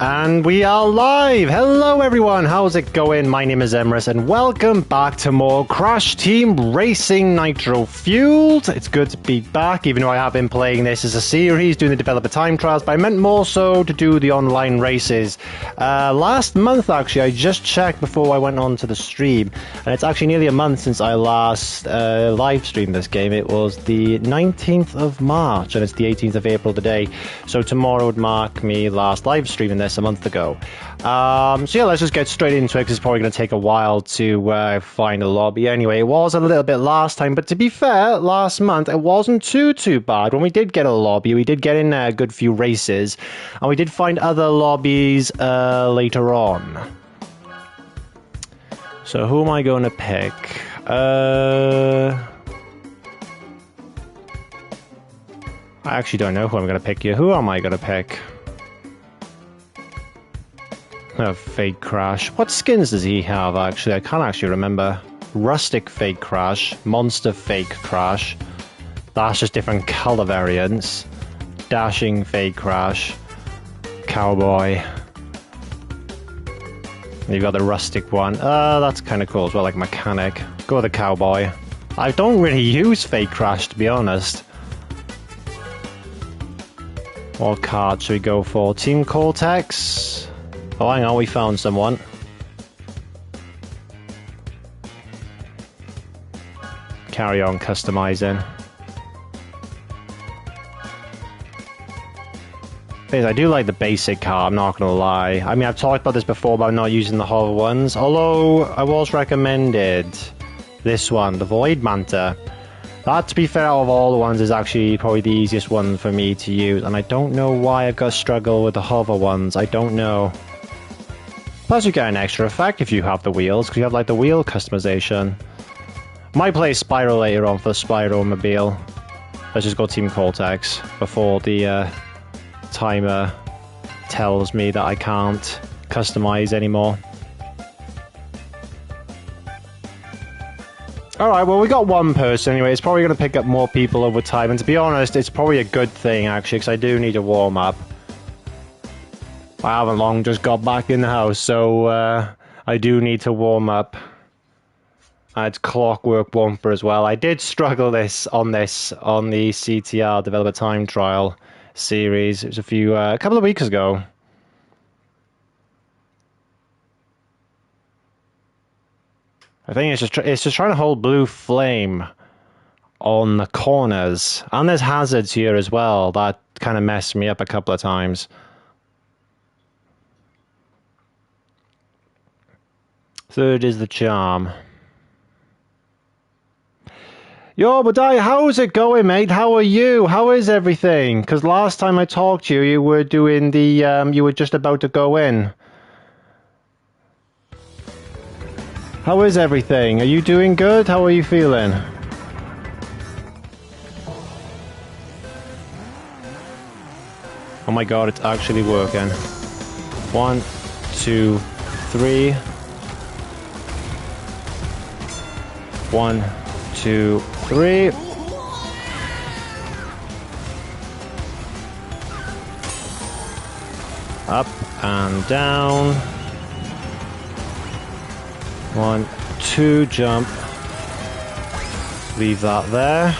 And we are live! Hello everyone, how's it going? My name is Emrys and welcome back to more Crash Team Racing Nitro-Fueled. It's good to be back, even though I have been playing this as a series, doing the developer time trials, but I meant more so to do the online races. Last month actually, I just checked before I went on to the stream, and it's actually nearly a month since I last live streamed this game. It was the 19th of March, and it's the 18th of April today, so tomorrow would mark me last live streaming this a month ago. So yeah, let's just get straight into it because it's probably going to take a while to find a lobby. Anyway, it was a little bit last time, but to be fair, last month it wasn't too bad. When we did get a lobby, we did get in a good few races, and we did find other lobbies later on. So who am I going to pick? I actually don't know who I'm going to pick here. Who am I going to pick? Oh, Fake Crash. What skins does he have, actually? I can't actually remember. Rustic Fake Crash. Monster Fake Crash. That's just different color variants. Dashing Fake Crash. Cowboy. You've got the Rustic one. That's kind of cool as well, like Mechanic. Go with the Cowboy. I don't really use Fake Crash, to be honest. What card should we go for? Team Cortex? Oh, hang on, we found someone. Carry on customizing. I do like the basic car, I'm not gonna lie. I mean, I've talked about this before about not using the hover ones, although I was recommended this one, the Void Manta. That, to be fair, out of all the ones, is actually probably the easiest one for me to use, and I don't know why I've got to struggle with the hover ones, I don't know. Plus you get an extra effect if you have the wheels, because you have like the wheel customization. Might play Spyro later on for the Spyro-mobile. Let's just go Team Cortex before the timer tells me that I can't customize anymore. Alright, well we got one person anyway. It's probably going to pick up more people over time, and to be honest, it's probably a good thing actually, because I do need to warm up. I haven't long just got back in the house, so I do need to warm up. It's Clockwork Bumper as well. I did struggle on the CTR Developer Time Trial series. It was a couple of weeks ago. I think it's just trying to hold blue flame on the corners, and there's hazards here as well that kind of messed me up a couple of times. Third is the charm. Yo, Badai, how's it going, mate? How are you? How is everything? Because last time I talked to you, you were doing the, you were just about to go in. How is everything? Are you doing good? How are you feeling? Oh my god, it's actually working. 1, 2, 3. 1, 2, 3. Up and down. 1, 2, jump. Leave that there.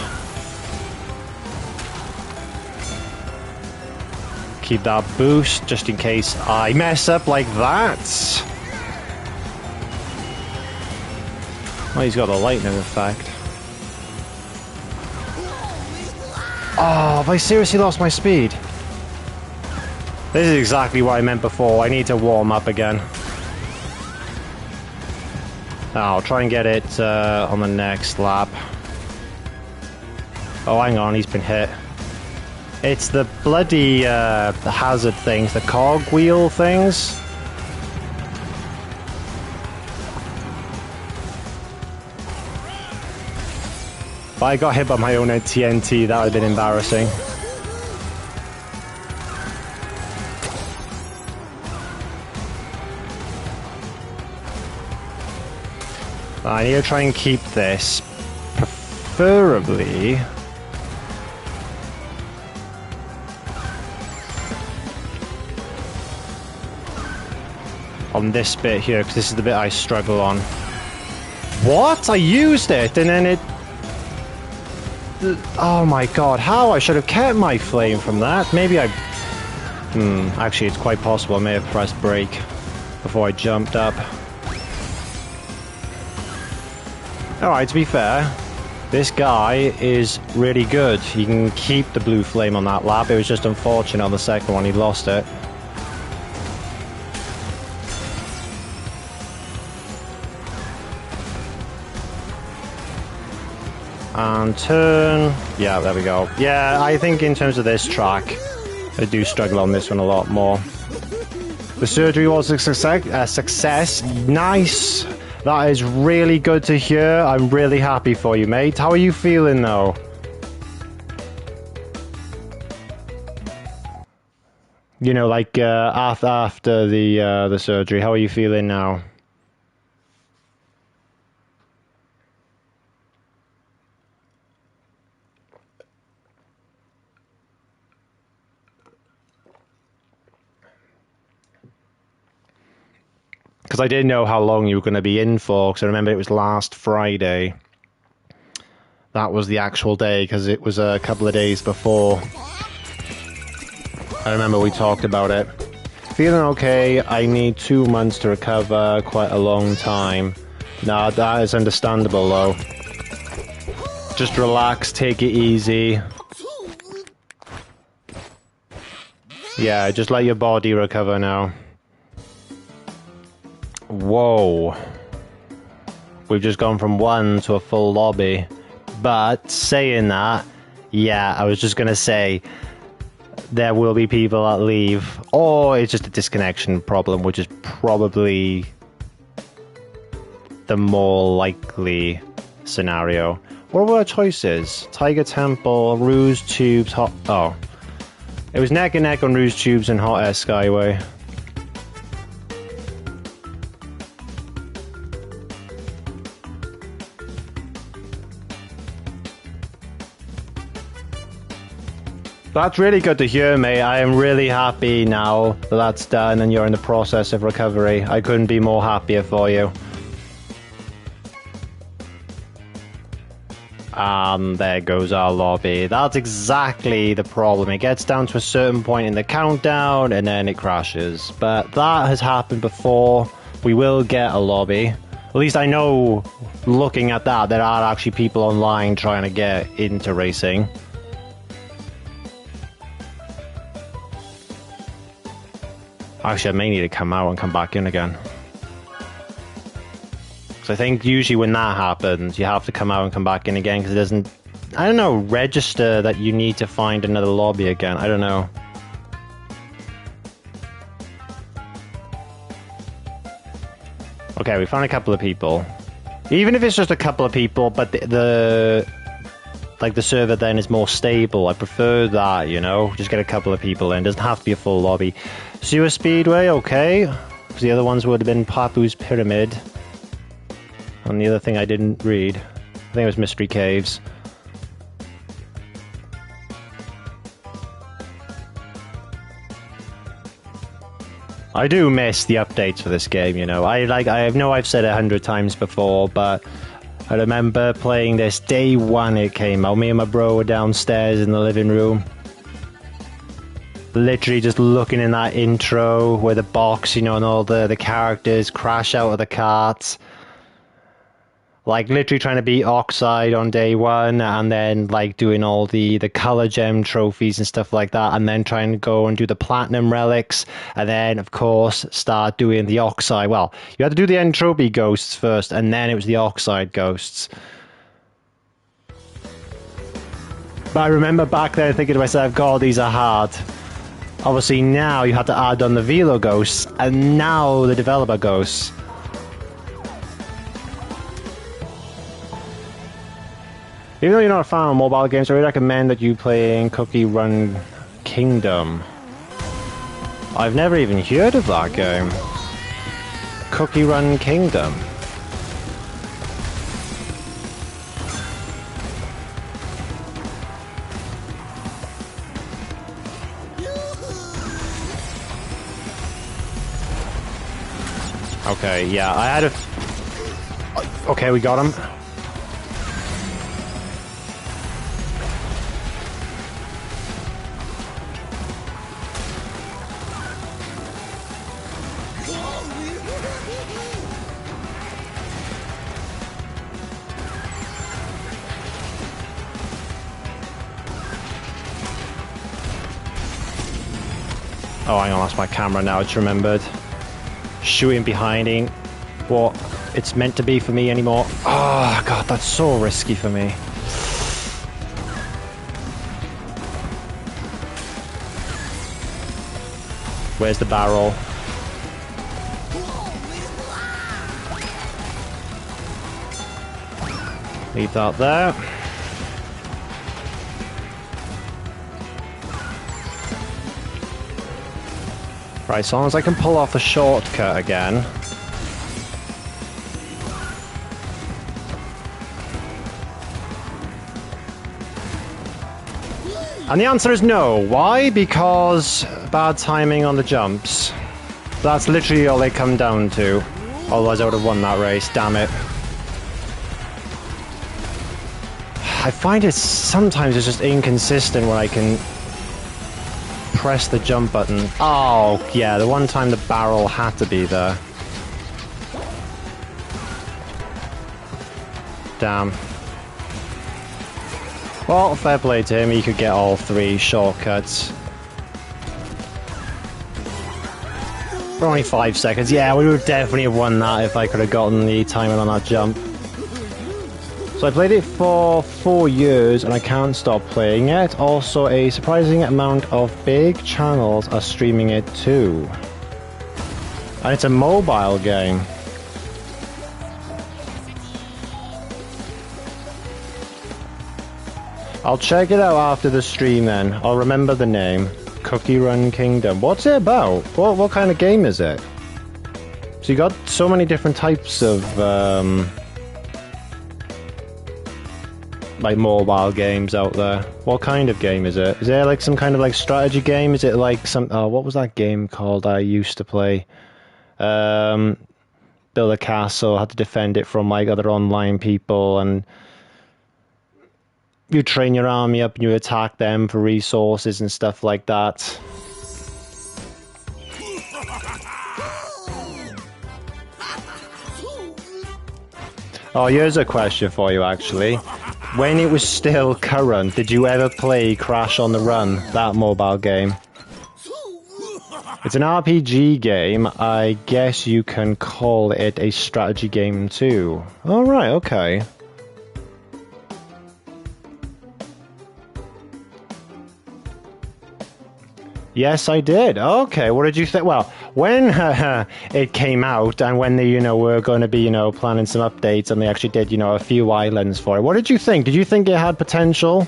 Keep that boost just in case I mess up like that. Oh, he's got a lightning effect. Oh, have I seriously lost my speed? This is exactly what I meant before. I need to warm up again. I'll try and get it on the next lap. Oh, hang on, he's been hit. It's the bloody the hazard things, the cog wheel things. If I got hit by my own TNT, that would have been embarrassing. I need to try and keep this, preferably on this bit here, because this is the bit I struggle on. What? I used it, and then it... Oh my god, how? I should have kept my flame from that. Maybe I... actually, it's quite possible I may have pressed brake before I jumped up. Alright, to be fair, this guy is really good. He can keep the blue flame on that lap. It was just unfortunate on the second one he lost it. And turn. Yeah, there we go. Yeah, I think in terms of this track, I do struggle on this one a lot more. The surgery was a success. Nice. That is really good to hear. I'm really happy for you, mate. How are you feeling, though? You know, like after the surgery, how are you feeling now? Because I didn't know how long you were going to be in for, because I remember it was last Friday. That was the actual day, because it was a couple of days before. I remember we talked about it. Feeling okay. I need 2 months to recover, quite a long time. Nah, that is understandable, though. Just relax, take it easy. Yeah, just let your body recover now. Whoa. We've just gone from 1 to a full lobby. But, saying that, yeah, I was just going to say, there will be people that leave. Or it's just a disconnection problem, which is probably the more likely scenario. What were our choices? Tiger Temple, Rouge Tubes, Hot... Oh. It was neck and neck on Rouge Tubes and Hot Air Skyway. That's really good to hear, mate. I am really happy now that that's done and you're in the process of recovery. I couldn't be more happier for you. And there goes our lobby. That's exactly the problem. It gets down to a certain point in the countdown and then it crashes. But that has happened before. We will get a lobby. At least I know, looking at that, there are actually people online trying to get into racing. Actually, I may need to come out and come back in again. Because I think usually when that happens, you have to come out and come back in again because it doesn't, I don't know, register that you need to find another lobby again. I don't know. Okay, we found a couple of people. Even if it's just a couple of people, but the server then is more stable. I prefer that, you know? Just get a couple of people in. Doesn't have to be a full lobby. Sewer Speedway, okay. Because the other ones would have been Papu's Pyramid. And the other thing I didn't read. I think it was Mystery Caves. I do miss the updates for this game, you know. I know I've said it 100 times before, but I remember playing this day one it came out. Me and my bro were downstairs in the living room. Literally just looking in that intro where the box, you know, and all the characters crash out of the carts. Like, literally trying to beat Oxide on day one, and then, like, doing all the color gem trophies and stuff like that, and then trying to go and do the platinum relics, and then, of course, start doing the Oxide. Well, you had to do the entropy ghosts first, and then it was the Oxide ghosts. But I remember back then thinking to myself, God, these are hard. Obviously, now you have to add on the Velo ghosts, and now the developer ghosts. Even though you're not a fan of mobile games, I would recommend that you playing Cookie Run Kingdom. I've never even heard of that game. Cookie Run Kingdom. Okay, yeah, I had a... Okay, we got him. Oh, hang on, that's my camera now, I just remembered. Shooting behind ain't what it's meant to be for me anymore. Oh, God, that's so risky for me. Where's the barrel? Leave that there. Right, so long as I can pull off the shortcut again. And the answer is no. Why? Because bad timing on the jumps. That's literally all they come down to. Otherwise I would have won that race, damn it. I find it sometimes it's just inconsistent when I can press the jump button. Oh, yeah, the one time the barrel had to be there. Damn. Well, fair play to him, he could get all three shortcuts. For only 5 seconds. Yeah, we would definitely have won that if I could have gotten the timing on that jump. So I played it for 4 years and I can't stop playing it. Also, a surprising amount of big channels are streaming it too. And it's a mobile game. I'll check it out after the stream then. I'll remember the name. Cookie Run Kingdom. What's it about? What kind of game is it? So you got so many different types of like mobile games out there. What kind of game is it? Is there like some kind of like strategy game? Is it like some what was that game called I used to play? Build a castle, had to defend it from like other online people, and you train your army up and you attack them for resources and stuff like that. Oh, here's a question for you actually. When it was still current, did you ever play Crash on the Run, that mobile game? It's an RPG game. I guess you can call it a strategy game too. All right, okay. Yes, I did. Okay, what did you think? Well, when it came out and when they, were going to be, planning some updates and they actually did, a few islands for it, what did you think? Did you think it had potential?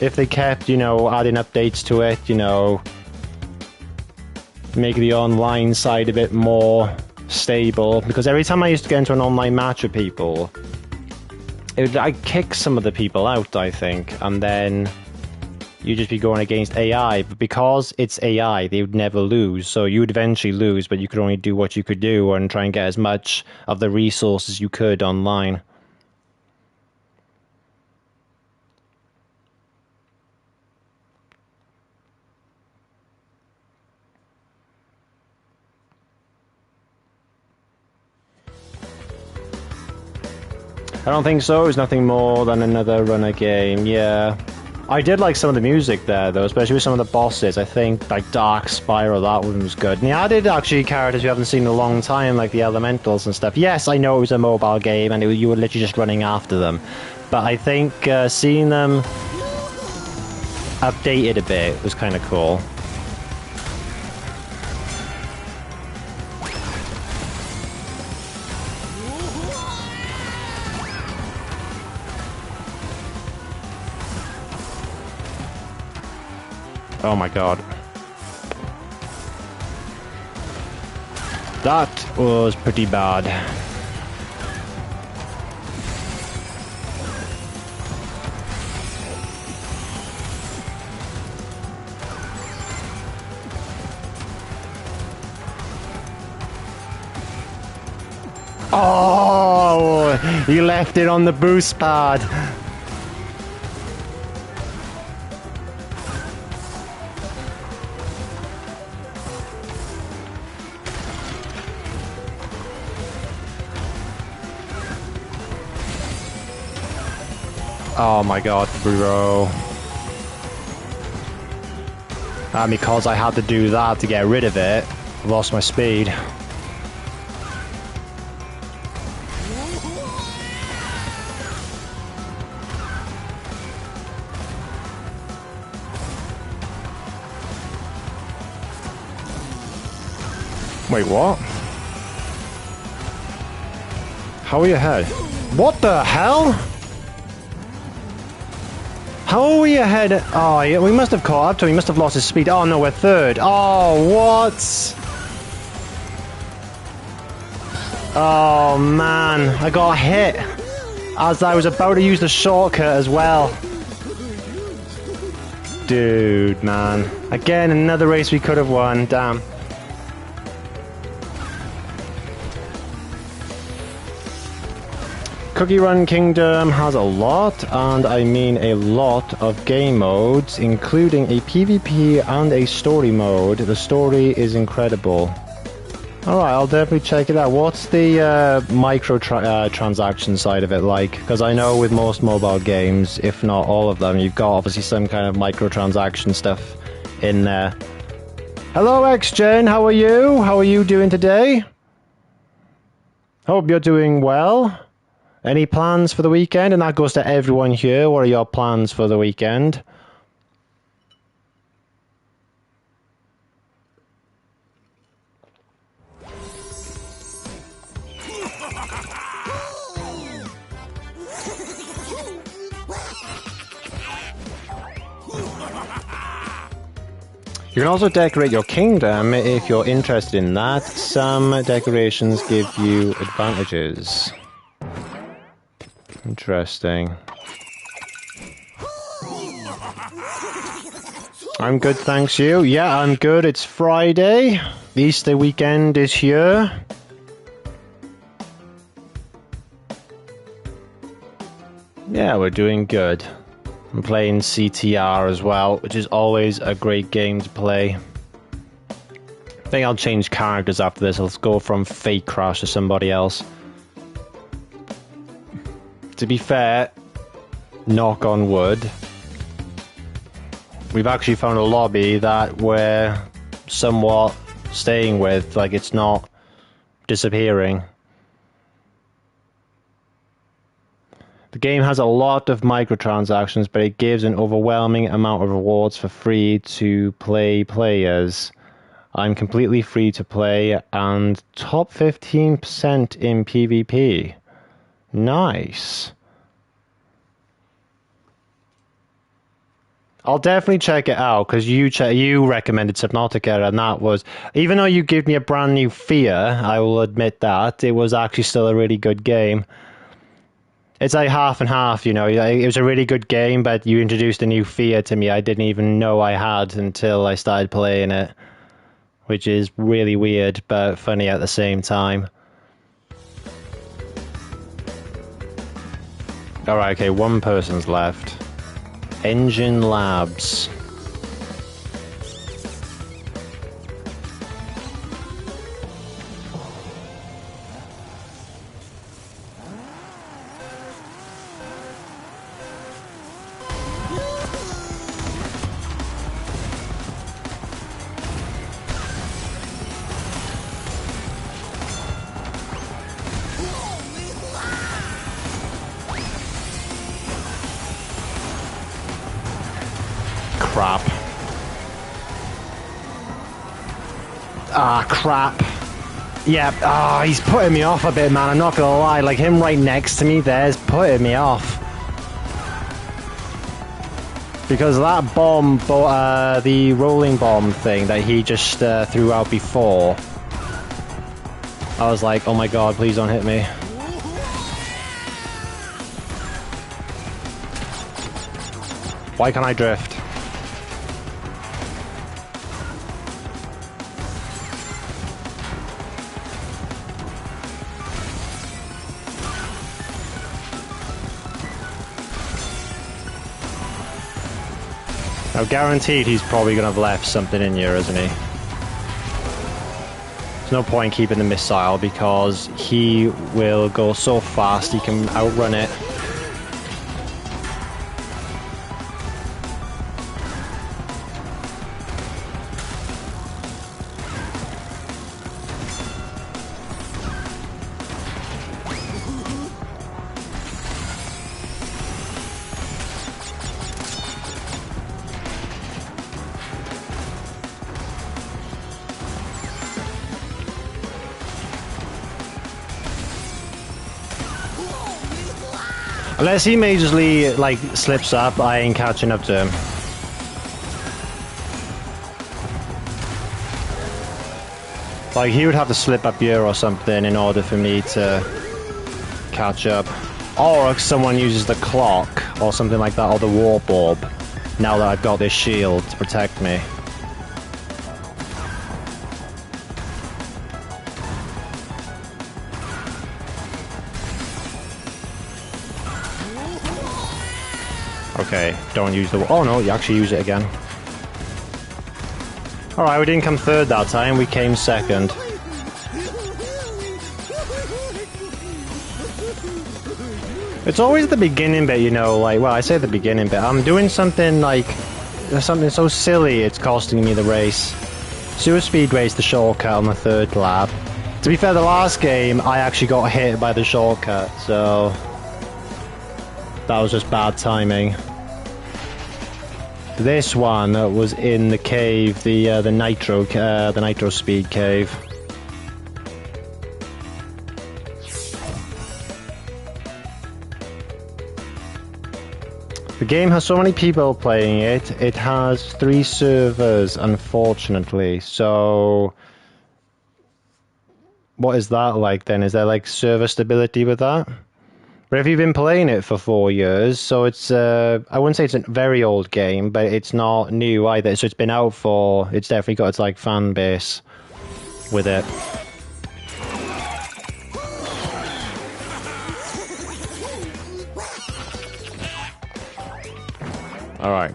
If they kept, adding updates to it, make the online side a bit more stable? Because every time I used to get into an online match with people, I'd kick some of the people out, I think, and then you'd just be going against AI, but because it's AI, they would never lose. So you would eventually lose, but you could only do what you could do and try and get as much of the resources you could online. I don't think so. It was nothing more than another runner game, yeah. I did like some of the music there, though, especially with some of the bosses. I think, like, Dark Spiral, that one was good. And he added, actually, characters you haven't seen in a long time, like the Elementals and stuff. Yes, I know it was a mobile game, and you were literally just running after them. But I think seeing them updated a bit was kind of cool. Oh my god. That was pretty bad. Oh, he left it on the boost pad. Oh my god, bro. And because I had to do that to get rid of it, I lost my speed. Wait, what? How are you ahead? What the hell? How are we ahead? Oh, yeah, we must have caught up to him. He must have lost his speed. Oh, no, we're third. Oh, what? Oh, man. I got hit as I was about to use the shortcut as well. Dude, man. Again, another race we could have won. Damn. Cookie Run Kingdom has a lot, and I mean a lot, of game modes, including a PvP and a story mode. The story is incredible. Alright, I'll definitely check it out. What's the transaction side of it like? Because I know with most mobile games, if not all of them, you've got obviously some kind of microtransaction stuff in there. Hello XGen, how are you? How are you doing today? Hope you're doing well. Any plans for the weekend? And that goes to everyone here. What are your plans for the weekend? You can also decorate your kingdom if you're interested in that. Some decorations give you advantages. Interesting. I'm good, thanks you. Yeah, I'm good. It's Friday. Easter weekend is here. Yeah, we're doing good. I'm playing CTR as well, which is always a great game to play. I think I'll change characters after this. Let's go from Fake Crash to somebody else. To be fair, knock on wood, we've actually found a lobby that we're somewhat staying with, like it's not disappearing. The game has a lot of microtransactions, but it gives an overwhelming amount of rewards for free to play players. I'm completely free to play and top 15% in PvP. Nice. I'll definitely check it out because you recommended Subnautica, and that was, even though you gave me a brand new fear, I will admit that it was actually still a really good game. It's like half and half, you know. It was a really good game, but you introduced a new fear to me I didn't even know I had until I started playing it, which is really weird but funny at the same time. Alright, okay, one person's left. Engine Labs. Crap. Ah, crap. Yeah, he's putting me off a bit, man. I'm not gonna lie. Like, him right next to me there's putting me off. Because that bomb, the rolling bomb thing that he just threw out before, I was like, oh my god, please don't hit me. Why can't I drift? Now, guaranteed he's probably going to have left something in here, isn't he? There's no point keeping the missile because he will go so fast he can outrun it. Unless he majorly, like, slips up, I ain't catching up to him. Like, he would have to slip up here or something in order for me to catch up. Or if someone uses the clock or something like that, or the warp orb, now that I've got this shield to protect me. Okay, don't use the... Oh no, you actually use it again. Alright, we didn't come third that time, we came second. It's always the beginning bit, you know, like, well, I say the beginning bit. I'm doing something like... something so silly it's costing me the race. Sewer Speed Race, the shortcut on the third lap. To be fair, the last game, I actually got hit by the shortcut, so... that was just bad timing. This one was in the cave, the Nitro Speed cave. The game has so many people playing it. It has 3 servers, unfortunately. So, what is that like then? Is there like server stability with that? But if you've been playing it for 4 years, so it's, I wouldn't say it's a very old game, but it's not new either. So it's been out for, it's definitely got its, like, fan base with it. Alright.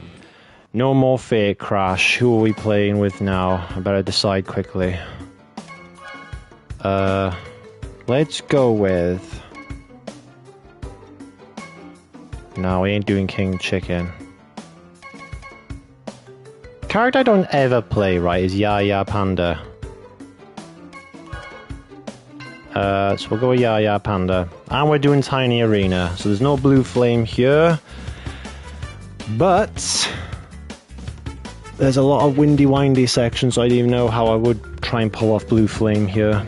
No more fake Crash. Who are we playing with now? I better decide quickly. Let's go with... No, we ain't doing King Chicken. Character I don't ever play, right, is Yaya Panda. So we'll go with Yaya Panda. And we're doing Tiny Arena. So there's no Blue Flame here. But... there's a lot of windy sections, so I don't even know how I would try and pull off Blue Flame here.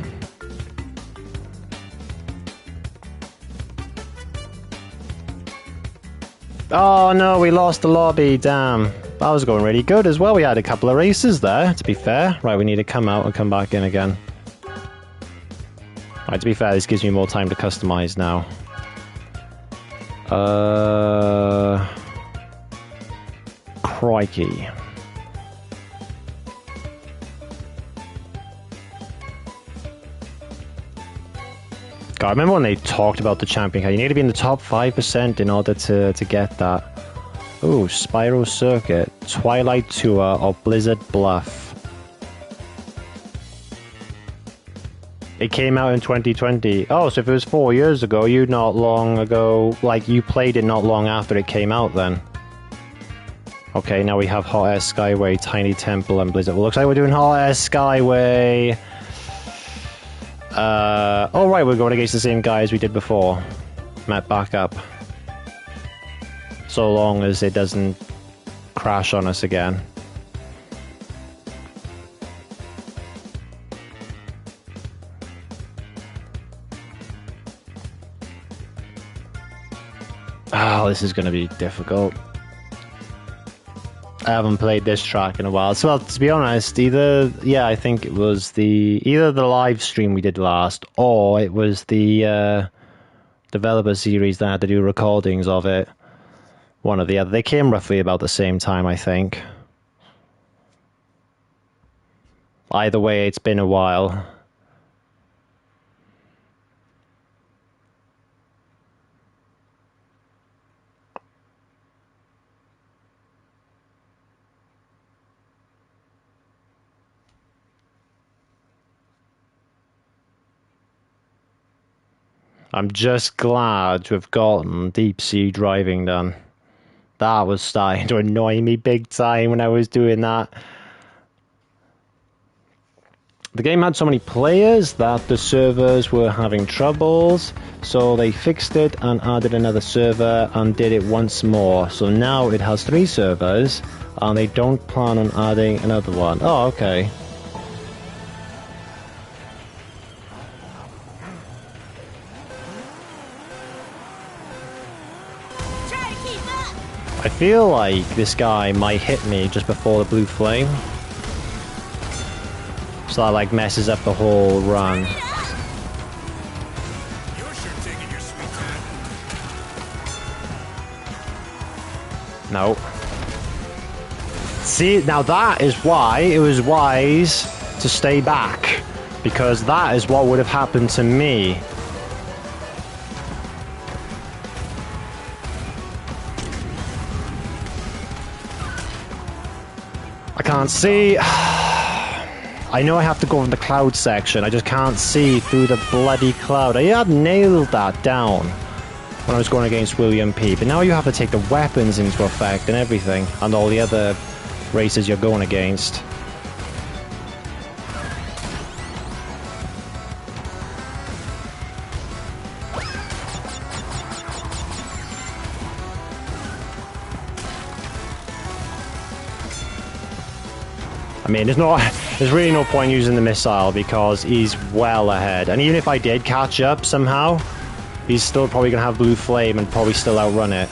Oh no, we lost the lobby, damn. That was going really good as well. We had a couple of races there, to be fair. Right, we need to come out and come back in again. Right, to be fair, this gives me more time to customize now. Crikey. God, I remember when they talked about the champion card. You need to be in the top 5% in order to get that. Ooh, Spyro Circuit, Twilight Tour, or Blizzard Bluff. It came out in 2020. Oh, so if it was 4 years ago, you not long ago, like, you played it not long after it came out then. Okay, now we have Hot Air Skyway, Tiny Temple, and Blizzard. Well, looks like we're doing Hot Air Skyway. Oh right, we're going against the same guy as we did before. Met back up. So long as it doesn't crash on us again. Oh, this is going to be difficult. I haven't played this track in a while. So, well, to be honest, I think it was either the live stream we did last, or it was the developer series that had to do recordings of it. One or the other. They came roughly about the same time, I think. Either way, it's been a while. I'm just glad to have gotten deep sea driving done. That was starting to annoy me big time when I was doing that. The game had so many players that the servers were having troubles, so they fixed it and added another server and did it once more. So now it has 3 servers, and they don't plan on adding another one. Oh, okay. I feel like this guy might hit me just before the blue flame. So that like messes up the whole run. You're sure taking your sweet time. No. See, now that is why it was wise to stay back. Because that is what would have happened to me. I can't see. I know I have to go in the cloud section. I just can't see through the bloody cloud. I had nailed that down when I was going against William P. But now you have to take the weapons into effect and everything. And all the other races you're going against. I mean, there's really no point using the missile because he's well ahead. And even if I did catch up somehow, he's still probably going to have blue flame and probably still outrun it.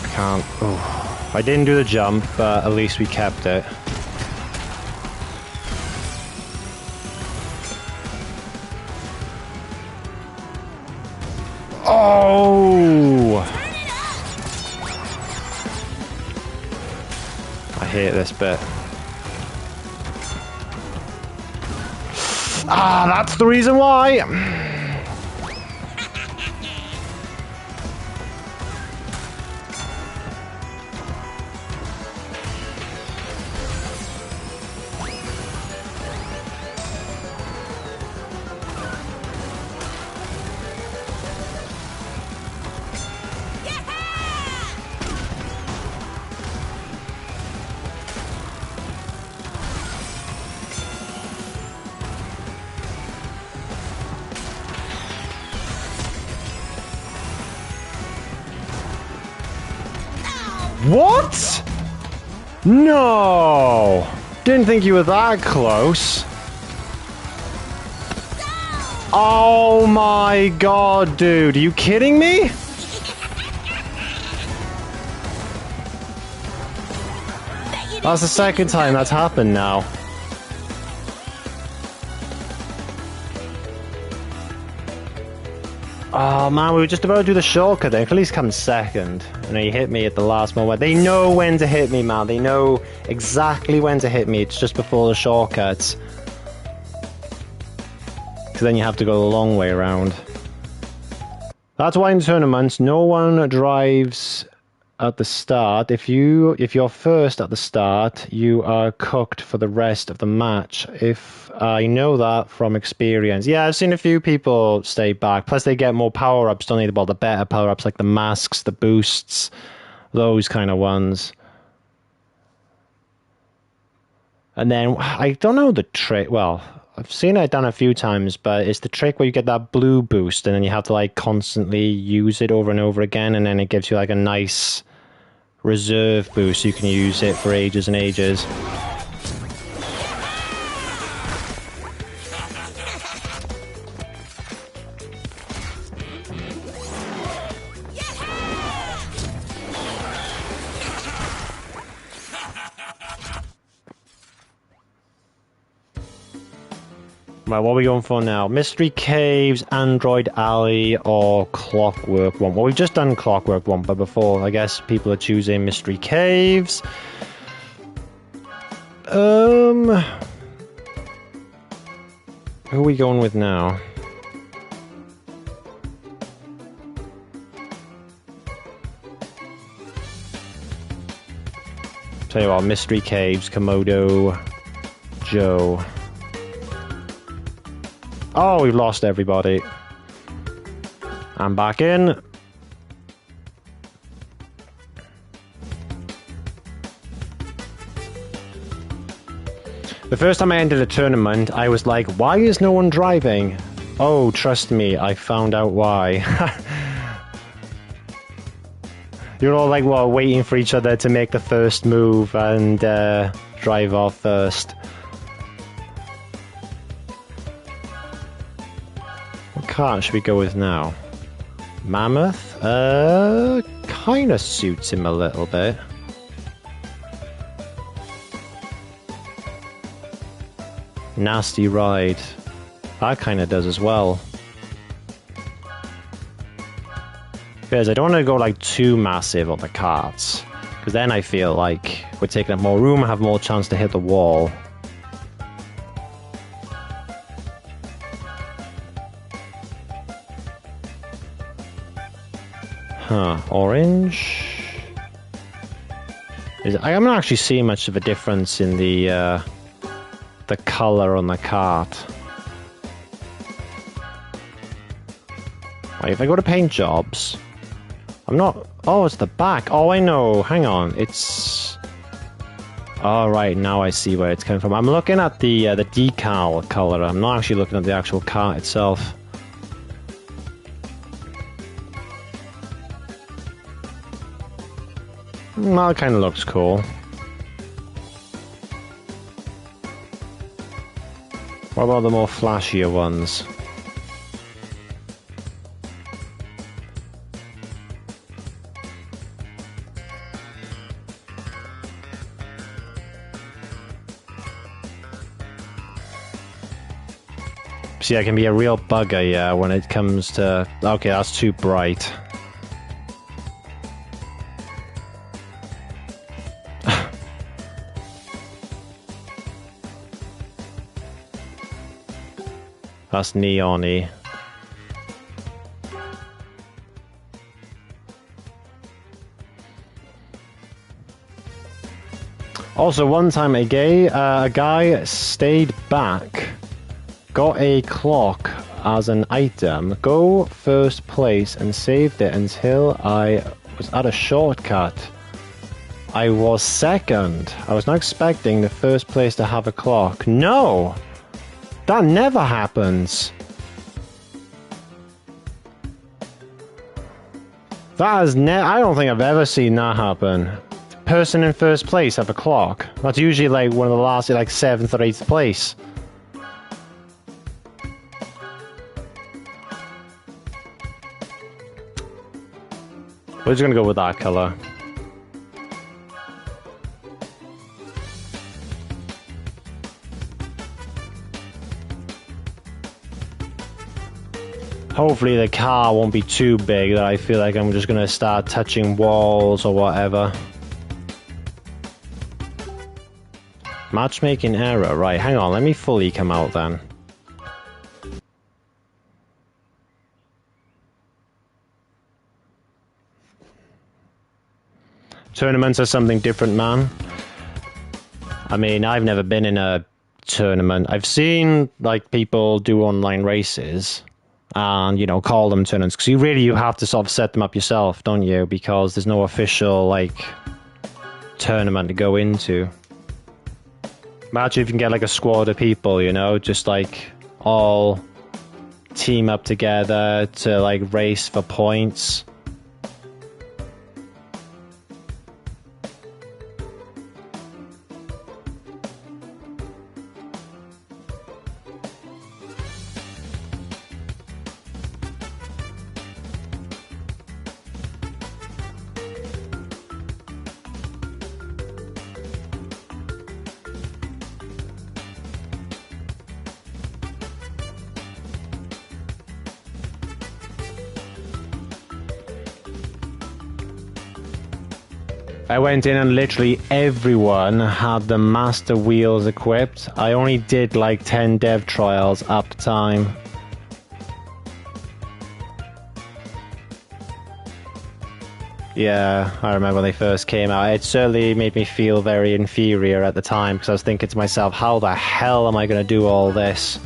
I can't. Oh. I didn't do the jump, but at least we kept it. Oh! I hate this bit. Ah, that's the reason why! What? No! Didn't think you were that close. Oh my god, dude. Are you kidding me? That's the second time that's happened now. Oh man, we were just about to do the shortcut there. At least come second. You know, you hit me at the last moment. They know when to hit me, man. They know exactly when to hit me. It's just before the shortcuts. Because then you have to go the long way around. That's why in tournaments, no one drives at the start. If you're first at the start, you are cooked for the rest of the match. If I know that from experience. Yeah, I've seen a few people stay back. Plus they get more power-ups, don't they? Well, the better power-ups like the masks, the boosts, those kind of ones. And then, I don't know the trick. Well, I've seen it done a few times, but it's the trick where you get that blue boost and then you have to like constantly use it over and over again, and then it gives you like a nice reserve boost. You can use it for ages and ages. Right, what are we going for now? Mystery Caves, Android Alley, or Clockwork One? Well, we've just done Clockwork One, but before, I guess people are choosing Mystery Caves. Who Who are we going with now? Tell you what, Mystery Caves, Komodo, Joe. Oh, we've lost everybody. I'm back in. The first time I entered a tournament, I was like, why is no one driving? Oh, trust me, I found out why. You're all like, well, waiting for each other to make the first move and drive off first. What car should we go with now? Mammoth? Kinda suits him a little bit. Nasty Ride. That kinda does as well. Because I don't want to go like too massive on the carts, because then I feel like we're taking up more room and have more chance to hit the wall. Huh, orange? I'm not actually seeing much of a difference in the color on the cart. Right, if I go to paint jobs, I'm not... Oh, it's the back. Oh, I know. Hang on. It's... Oh, right. Now I see where it's coming from. I'm looking at the decal color. I'm not actually looking at the actual car itself. Well, it kind of looks cool. What about the more flashier ones? See, I can be a real bugger, yeah, when it comes to... Okay, that's too bright. That's neon-y. Also, one time a guy stayed back, got a clock as an item, go first place and saved it until I was at a shortcut. I was second. I was not expecting the first place to have a clock. No! That never happens. That has I don't think I've ever seen that happen. Person in first place have a clock. That's usually like one of the last, like 7th or 8th place. We're just gonna go with that color. Hopefully the car won't be too big that I feel like I'm just gonna start touching walls or whatever. Matchmaking error, right, hang on, let me fully come out then. Tournaments are something different, man. I mean, I've never been in a tournament. I've seen, like, people do online races and, you know, call them tournaments. Because you have to sort of set them up yourself, don't you? Because there's no official, like, tournament to go into. Imagine if you can get, like, a squad of people, you know? Just, like, all team up together to, like, race for points. I went in and literally everyone had the master wheels equipped. I only did like 10 dev trials uptime. Yeah, I remember when they first came out. It certainly made me feel very inferior at the time because I was thinking to myself, how the hell am I going to do all this?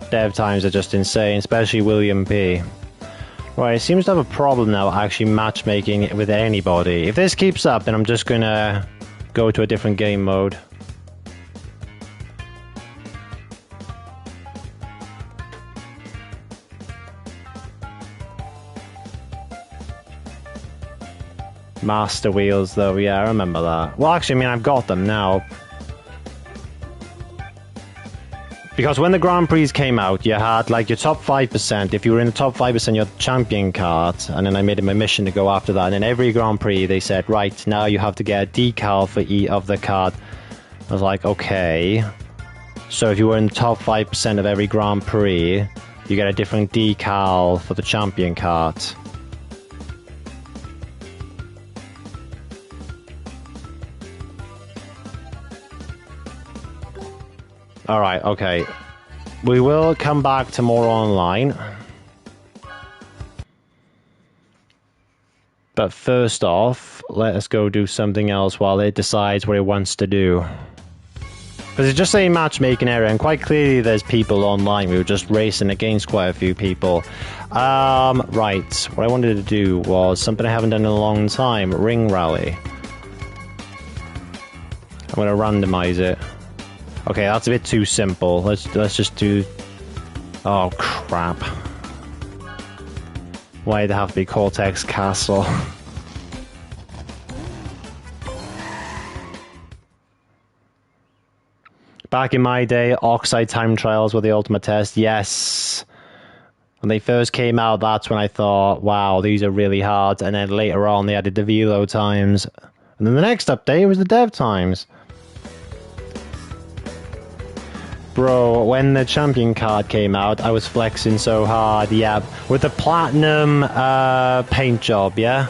Dev times are just insane, especially William P. Right, it seems to have a problem now actually matchmaking it with anybody. If this keeps up, then I'm just going to go to a different game mode. Master wheels, though, yeah, I remember that. Well, actually, I mean, I've got them now. Because when the Grand Prix came out, you had, like, your top 5%. If you were in the top 5%, your champion card. And then I made it my mission to go after that. And in every Grand Prix, they said, right, now you have to get a decal for each of the card. I was like, okay. So if you were in the top 5% of every Grand Prix, you get a different decal for the champion card. Alright, okay. We will come back to more online. But first off, let us go do something else while it decides what it wants to do. Because it's just a matchmaking area, and quite clearly there's people online. We were just racing against quite a few people. Right. What I wanted to do was something I haven't done in a long time. Ring rally. I'm going to randomize it. Okay, that's a bit too simple. Let's just do... Oh, crap. Why'd it have to be Cortex Castle? Back in my day, Oxide time trials were the ultimate test. Yes. When they first came out, that's when I thought, wow, these are really hard. And then later on, they added the velo times. And then the next update was the dev times. Bro, when the champion card came out, I was flexing so hard, yeah. With the platinum paint job, yeah?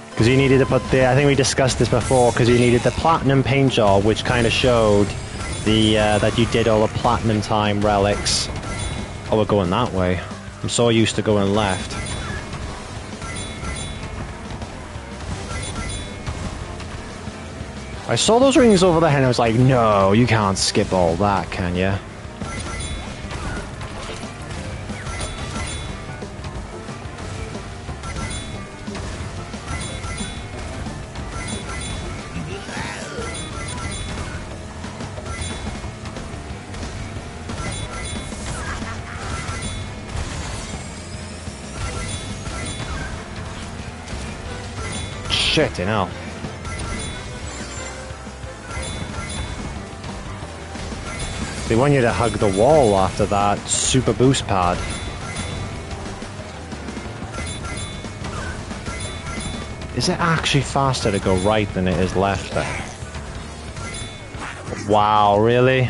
Because you needed to put the... I think we discussed this before, because you needed the platinum paint job, which kind of showed the that you did all the platinum time relics. Oh, we're going that way. I'm so used to going left. I saw those rings over there and I was like, no, you can't skip all that, can you? Shit, you know. They want you to hug the wall after that super boost pad. Is it actually faster to go right than it is left there? Wow, really?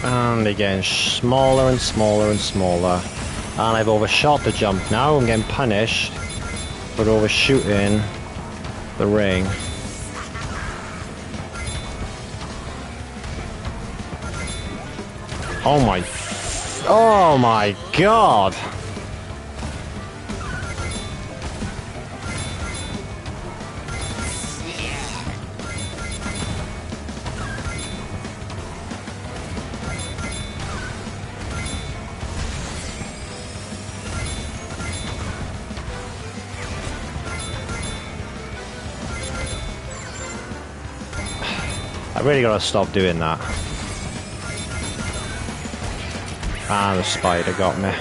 And they're getting smaller and smaller and smaller. And I've overshot the jump now. I'm getting punished for overshooting the ring. Oh my god! I really gotta stop doing that. Ah, the spider got me.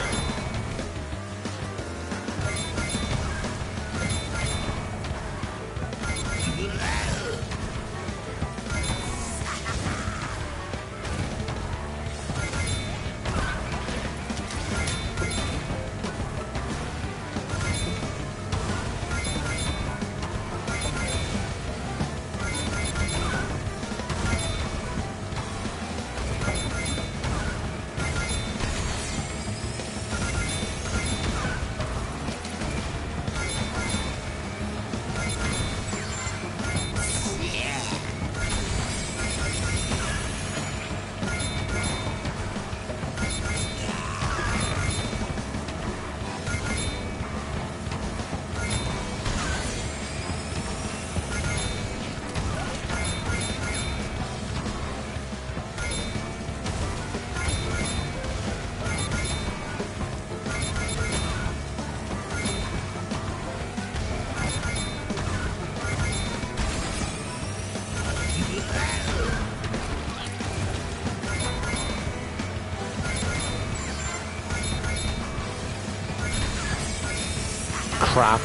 crap.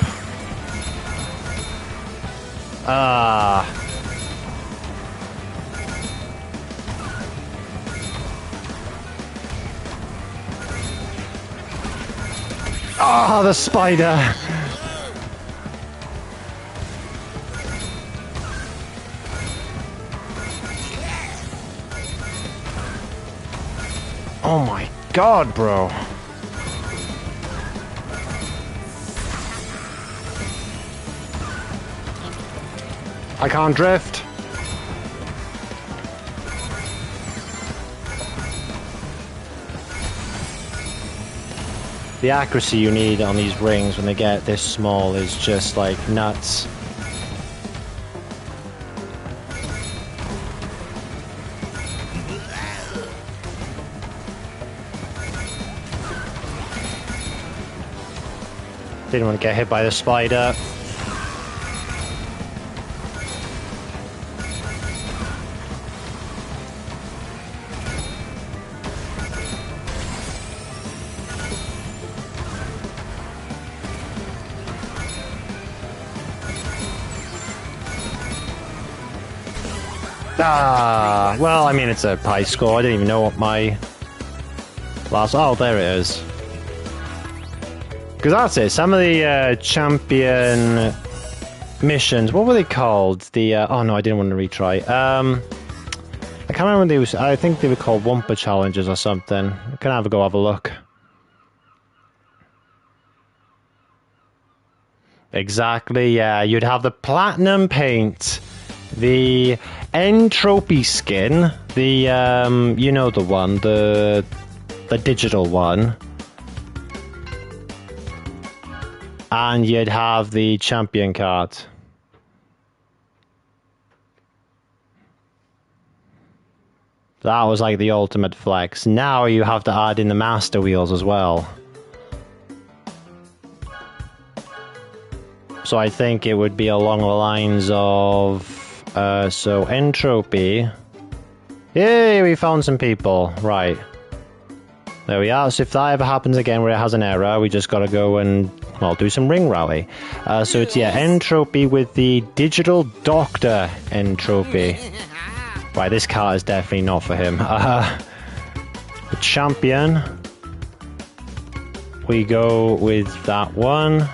Ah. Ah, the spider. Oh my god, bro. I can't drift. The accuracy you need on these rings when they get this small is just like nuts. Didn't want to get hit by the spider. Ah, well, I mean, it's a high score. I didn't even know what my last... Oh, there it is. Because that's it. Some of the champion missions, what were they called? The oh no, I didn't want to retry. I can't remember. I think they were called Wumpa challenges or something. I can have a go have a look. Exactly. Yeah, you'd have the platinum paint, the entropy skin, the you know the one, the digital one. And you'd have the champion card. That was like the ultimate flex. Now you have to add in the master wheels as well. So I think it would be along the lines of... so entropy. Yay, we found some people. Right. There we are. So if that ever happens again where it has an error, we just gotta go and... well, do some ring rally. So it's, yeah, entropy with the digital doctor entropy. Right, this card is definitely not for him. The champion. We go with that one.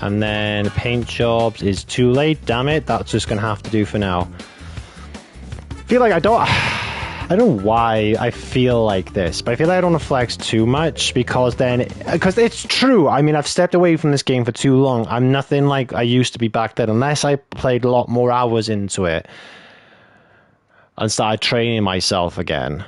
And then paint jobs is too late. Damn it, that's just going to have to do for now. I feel like I don't know why I feel like this, but I feel like I don't want to flex too much because it's true. I mean, I've stepped away from this game for too long. I'm nothing like I used to be back then, unless I played a lot more hours into it and started training myself again.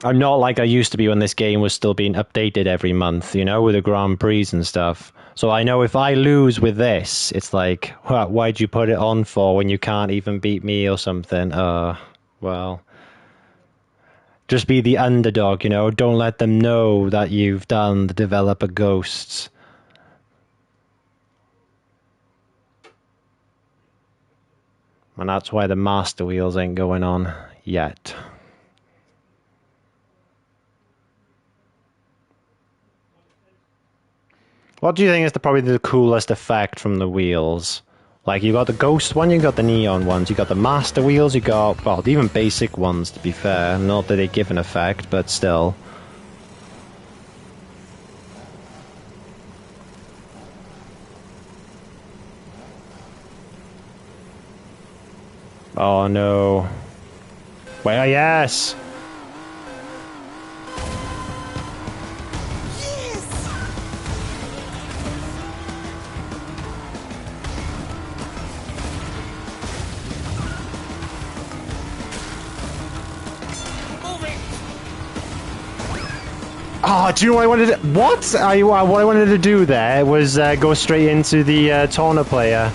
I'm not like I used to be when this game was still being updated every month, you know, with the Grand Prix and stuff. So I know if I lose with this, it's like, why'd you put it on for when you can't even beat me or something? Well... just be the underdog, you know. Don't let them know that you've done the developer ghosts. And that's why the master wheels ain't going on yet. What do you think is probably the coolest effect from the wheels? Like, you got the ghost one, you got the neon ones, you got the master wheels, you got, well, even basic ones, to be fair. Not that they give an effect, but still. Oh, no. Wait, yes! Oh, do you know what I wanted to... what? What I wanted to do there was go straight into the Tauna player.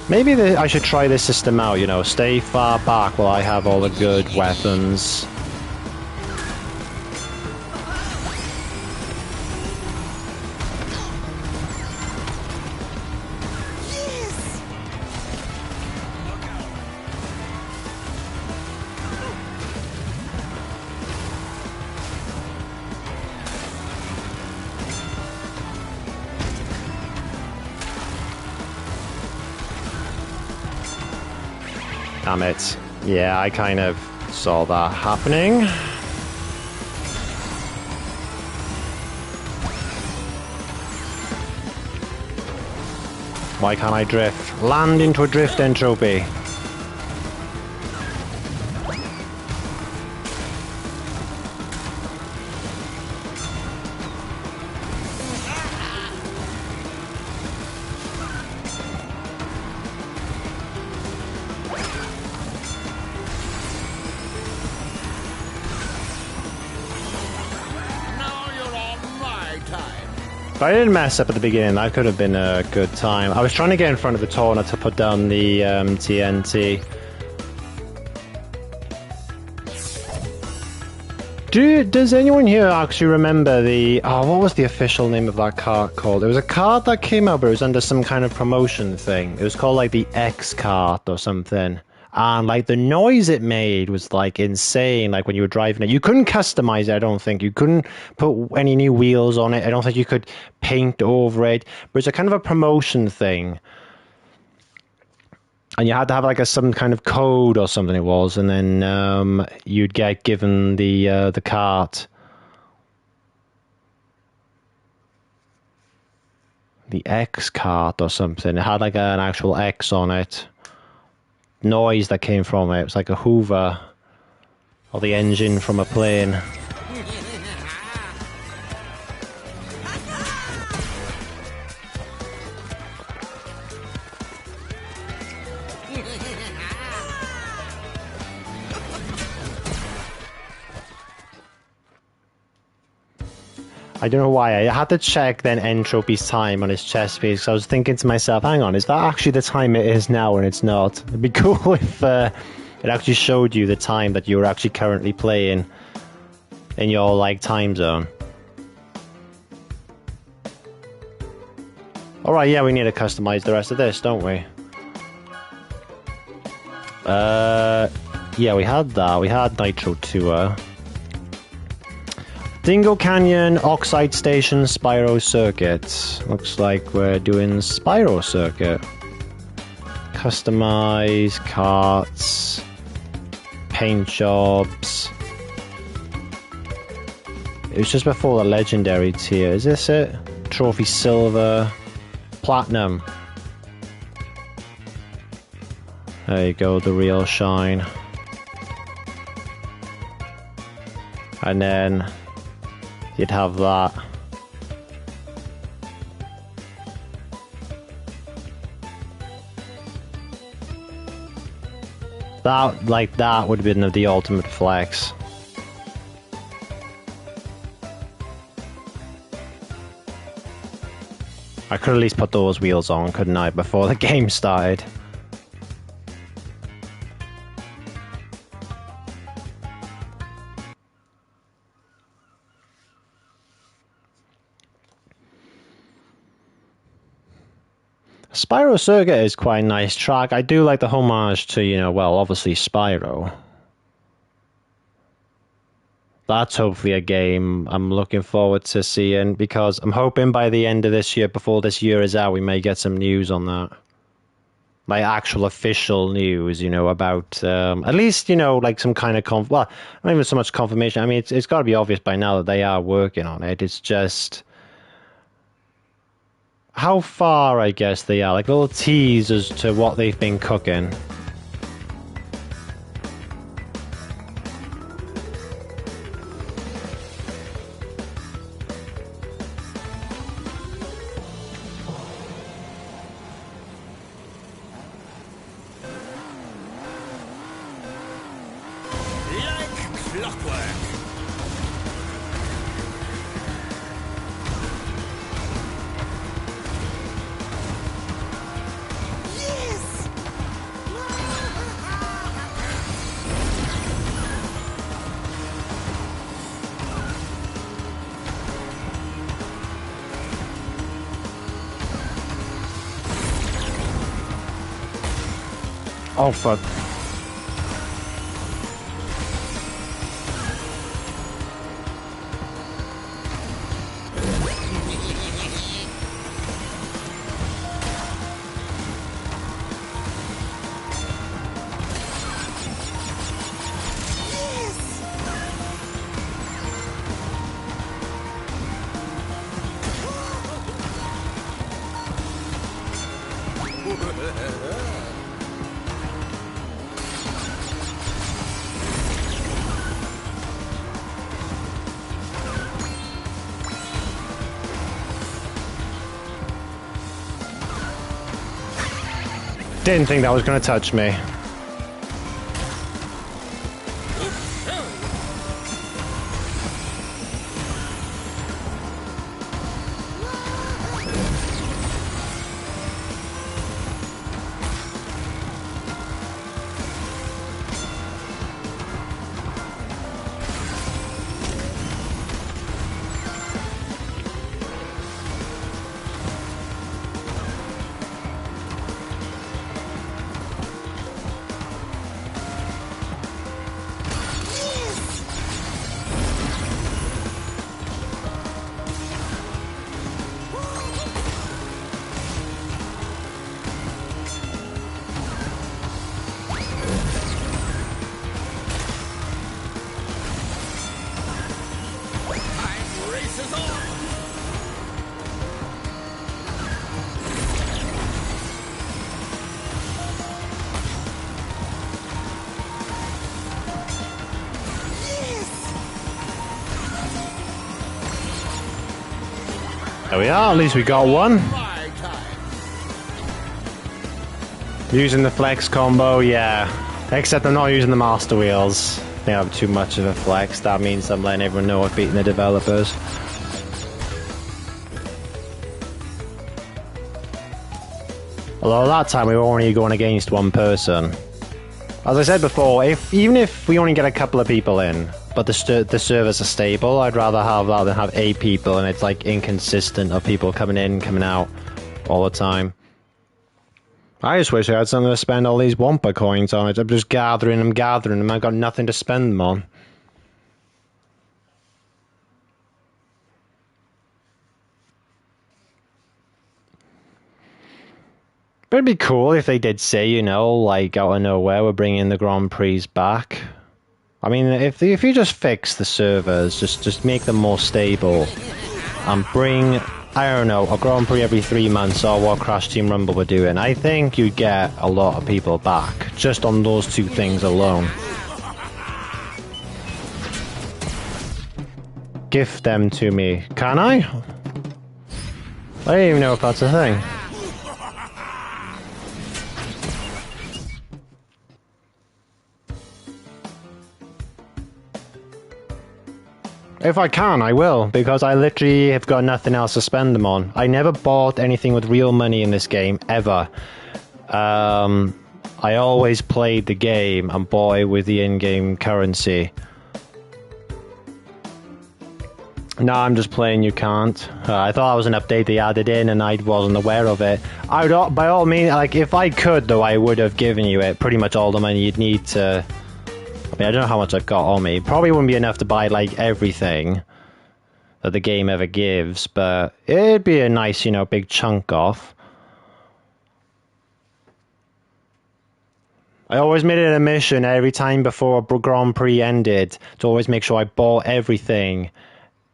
Maybe I should try this system out, you know. Stay far back while I have all the good weapons. Damn it. Yeah, I kind of saw that happening. Why can't I drift? Land into a drift entropy. If I didn't mess up at the beginning, that could have been a good time. I was trying to get in front of the Torna to put down the TNT. Does anyone here actually remember the... Oh, what was the official name of that card called? It was a card that came out, but it was under some kind of promotion thing. It was called, like, the X card or something. And, like, the noise it made was, like, insane. Like, when you were driving it. You couldn't customize it, I don't think. You couldn't put any new wheels on it. I don't think you could paint over it. But it's a kind of a promotion thing. And you had to have, like, some kind of code or something it was. And then you'd get given the cart. The X cart or something. It had, like, an actual X on it. Noise that came from it. It was like a Hoover or the engine from a plane. I don't know why. I had to check then Entropy's time on his chest piece. So I was thinking to myself, hang on, is that actually the time it is now and it's not? It'd be cool if it actually showed you the time that you were actually currently playing in your, like, time zone. Alright, yeah, we need to customize the rest of this, don't we? Yeah, we had that. We had Nitro Tour. Dingo Canyon, Oxide Station, Spyro Circuit. Looks like we're doing Spyro Circuit. Customize, carts, paint jobs. It was just before the legendary tier. Is this it? Trophy Silver, Platinum. There you go, the real shine. And then you'd have that. That would have been the ultimate flex. I could at least put those wheels on, couldn't I, before the game started? Spyro Circuit is quite a nice track. I do like the homage to, you know, well, obviously Spyro. That's hopefully a game I'm looking forward to seeing, because I'm hoping by the end of this year, before this year is out, we may get some news on that. Like actual official news, you know, about at least, you know, like some kind of well, not even so much confirmation. I mean, it's got to be obvious by now that they are working on it. It's just how far, I guess, they are. Like little teasers to what they've been cooking. Oh, fuck. Didn't think that was going to touch me. There we are, at least we got one. Using the flex combo, yeah. Except I'm not using the master wheels. They have too much of a flex. That means I'm letting everyone know I've beaten the developers. Although at that time we were only going against one person. As I said before, even if we only get a couple of people in, but the servers are stable, I'd rather have that than have 8 people and it's like inconsistent of people coming in, coming out all the time. I just wish I had something to spend all these Wampa coins on. I'm just gathering them, I've got nothing to spend them on. But it'd be cool if they did say, you know, like out of nowhere, we're bringing the Grand Prix back. I mean, if you just fix the servers, just make them more stable, and bring, I don't know, a Grand Prix every 3 months or what Crash Team Rumble were doing, I think you'd get a lot of people back, just on those 2 things alone. Gift them to me. Can I? I don't even know if that's a thing. If I can, I will, because I literally have got nothing else to spend them on. I never bought anything with real money in this game, ever. I always played the game and bought it with the in-game currency. No, I'm just playing you can't. I thought that was an update they added in and I wasn't aware of it. I would, by all means, like, if I could, though, I would have given you it. Pretty much all the money you'd need to... I mean, I don't know how much I've got on me. Probably wouldn't be enough to buy, like, everything that the game ever gives, but it'd be a nice, you know, big chunk off. I always made it a mission every time before a Grand Prix ended to always make sure I bought everything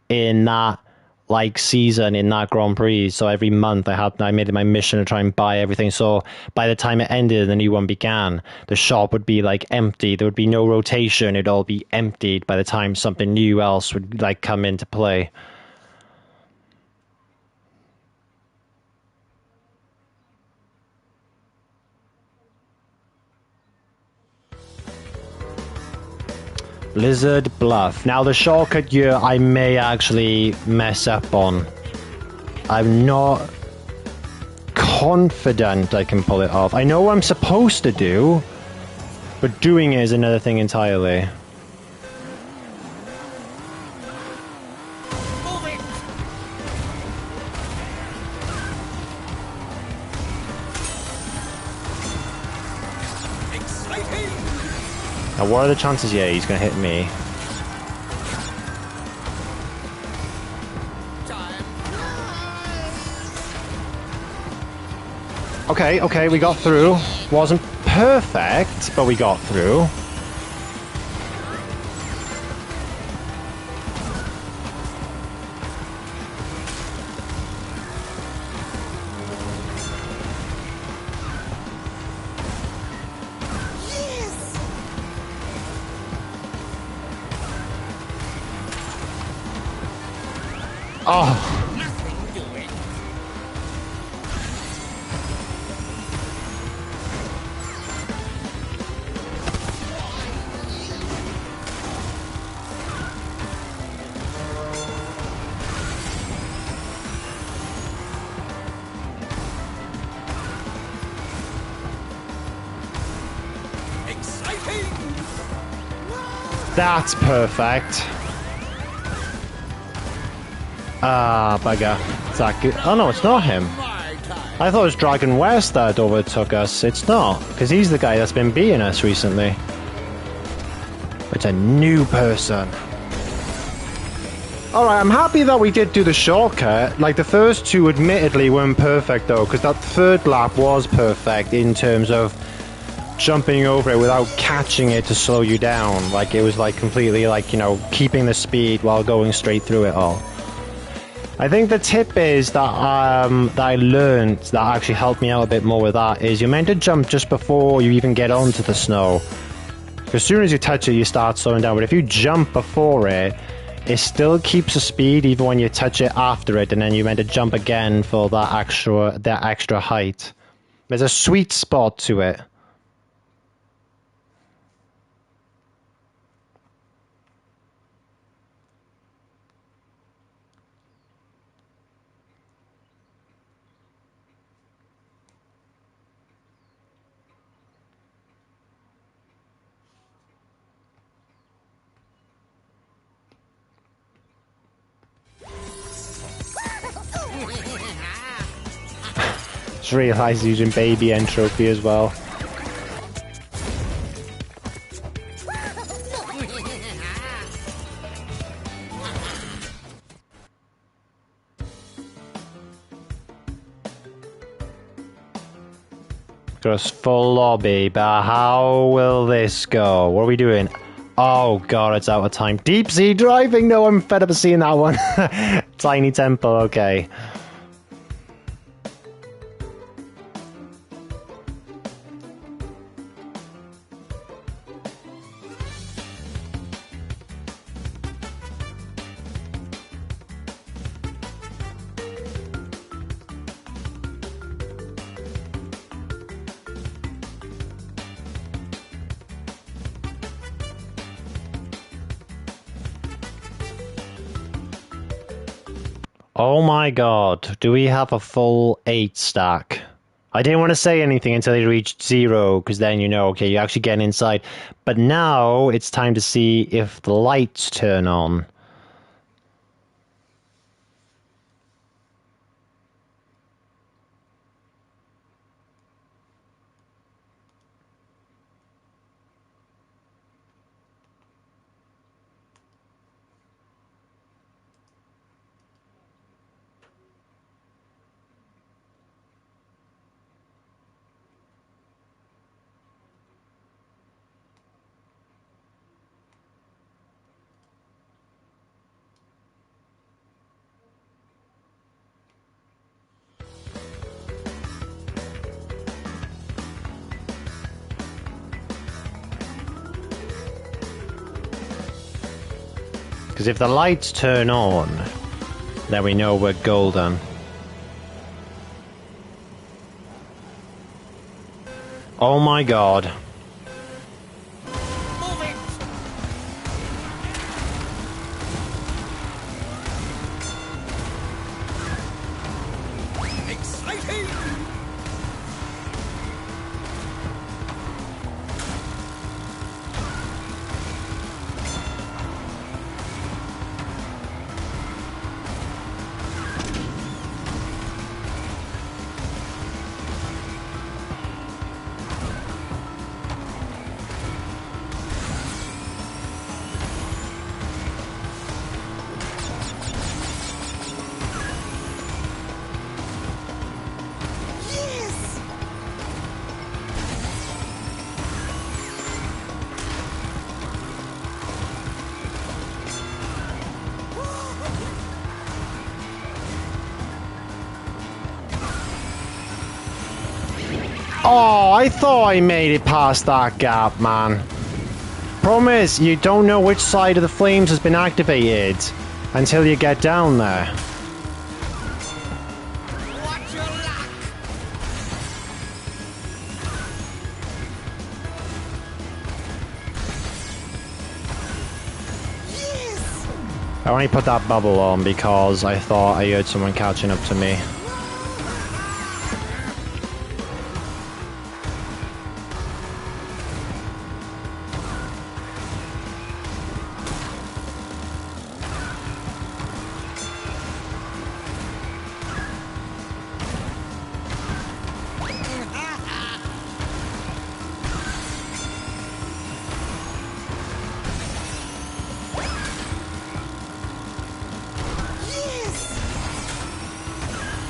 in that, like, season, in that Grand Prix. So every month I made it my mission to try and buy everything. So by the time it ended and the new one began, the shop would be, like, empty. There would be no rotation. It'd all be emptied by the time something new else would, like, come into play. Blizzard Bluff. Now, the shortcut here I may actually mess up on. I'm not confident I can pull it off. I know what I'm supposed to do, but doing it is another thing entirely. Now, what are the chances? Yeah, he's gonna hit me. Okay, we got through. Wasn't perfect, but we got through. Oh. That's perfect. Ah, bugger. Is that good? Oh no, it's not him. I thought it was Dragon West that overtook us. It's not, because he's the guy that's been beating us recently. It's a new person. Alright, I'm happy that we did do the shortcut. Like, the first two admittedly weren't perfect though, because that third lap was perfect in terms of jumping over it without catching it to slow you down. Like, it was like completely like, you know, keeping the speed while going straight through it all. I think the tip is that that I learned that actually helped me out a bit more with that is you're meant to jump just before you even get onto the snow. As soon as you touch it, you start slowing down. But if you jump before it, it still keeps the speed even when you touch it after it, and then you're meant to jump again for that extra height. There's a sweet spot to it. Just realised using baby entropy as well. Just full lobby, but how will this go? What are we doing? Oh god, it's out of time. Deep sea driving? No, I'm fed up of seeing that one. Tiny temple, okay. Oh my god, do we have a full 8 stack? I didn't want to say anything until he reached 0, because then you know, okay, you're actually getting inside. But now it's time to see if the lights turn on. Because if the lights turn on, then we know we're golden. Oh my god. Oh, I thought I made it past that gap, man. Problem is, you don't know which side of the flames has been activated until you get down there. I only put that bubble on because I thought I heard someone catching up to me.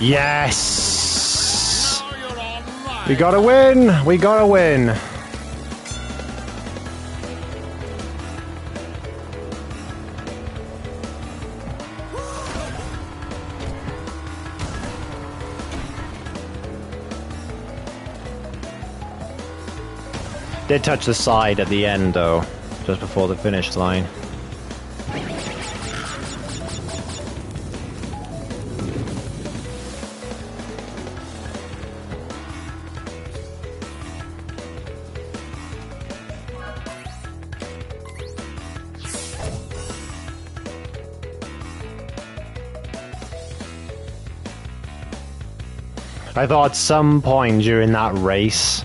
Yes! We gotta win! We gotta win! Did touch the side at the end though, just before the finish line. I thought at some point during that race,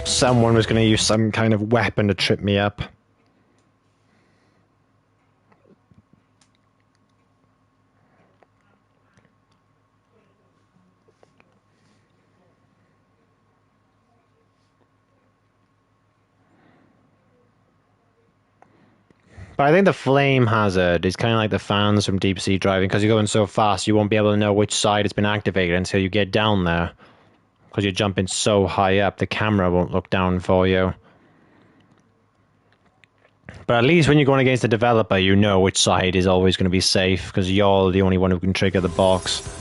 someone was going to use some kind of weapon to trip me up. But I think the flame hazard is kind of like the fans from deep sea driving, because you're going so fast you won't be able to know which side it's been activated until you get down there. Because you're jumping so high up, the camera won't look down for you. But at least when you're going against the developer, you know which side is always going to be safe, because you're the only one who can trigger the box.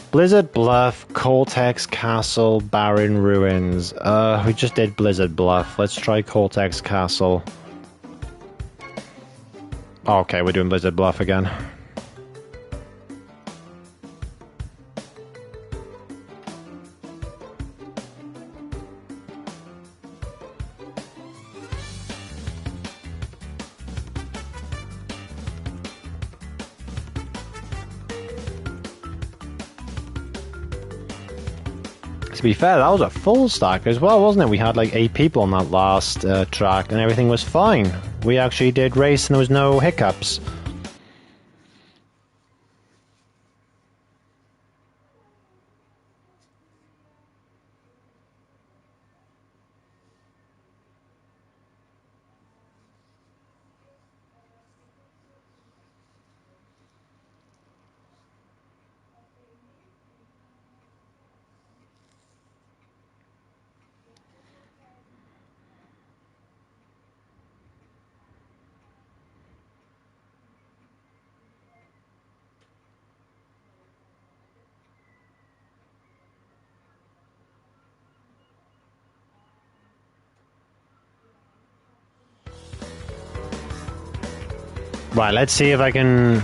Blizzard Bluff, Cortex Castle, Barren Ruins. We just did Blizzard Bluff. Let's try Cortex Castle. Oh, okay, we're doing Blizzard Bluff again. To be fair, that was a full stack as well, wasn't it? We had like 8 people on that last track and everything was fine. We actually did race and there was no hiccups. Right, let's see if I can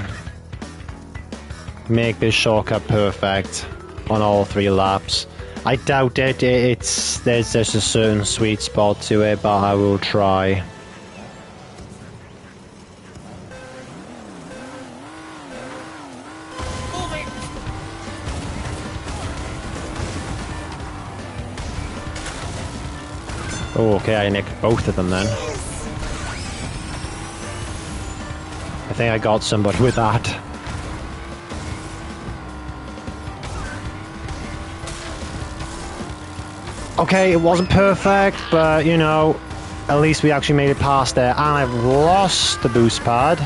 make this shortcut perfect on all 3 laps. I doubt it. There's just a certain sweet spot to it, but I will try. Oh, okay, I nicked both of them then. I think I got somebody with that. Okay, it wasn't perfect, but you know, at least we actually made it past there. And I've lost the boost pad.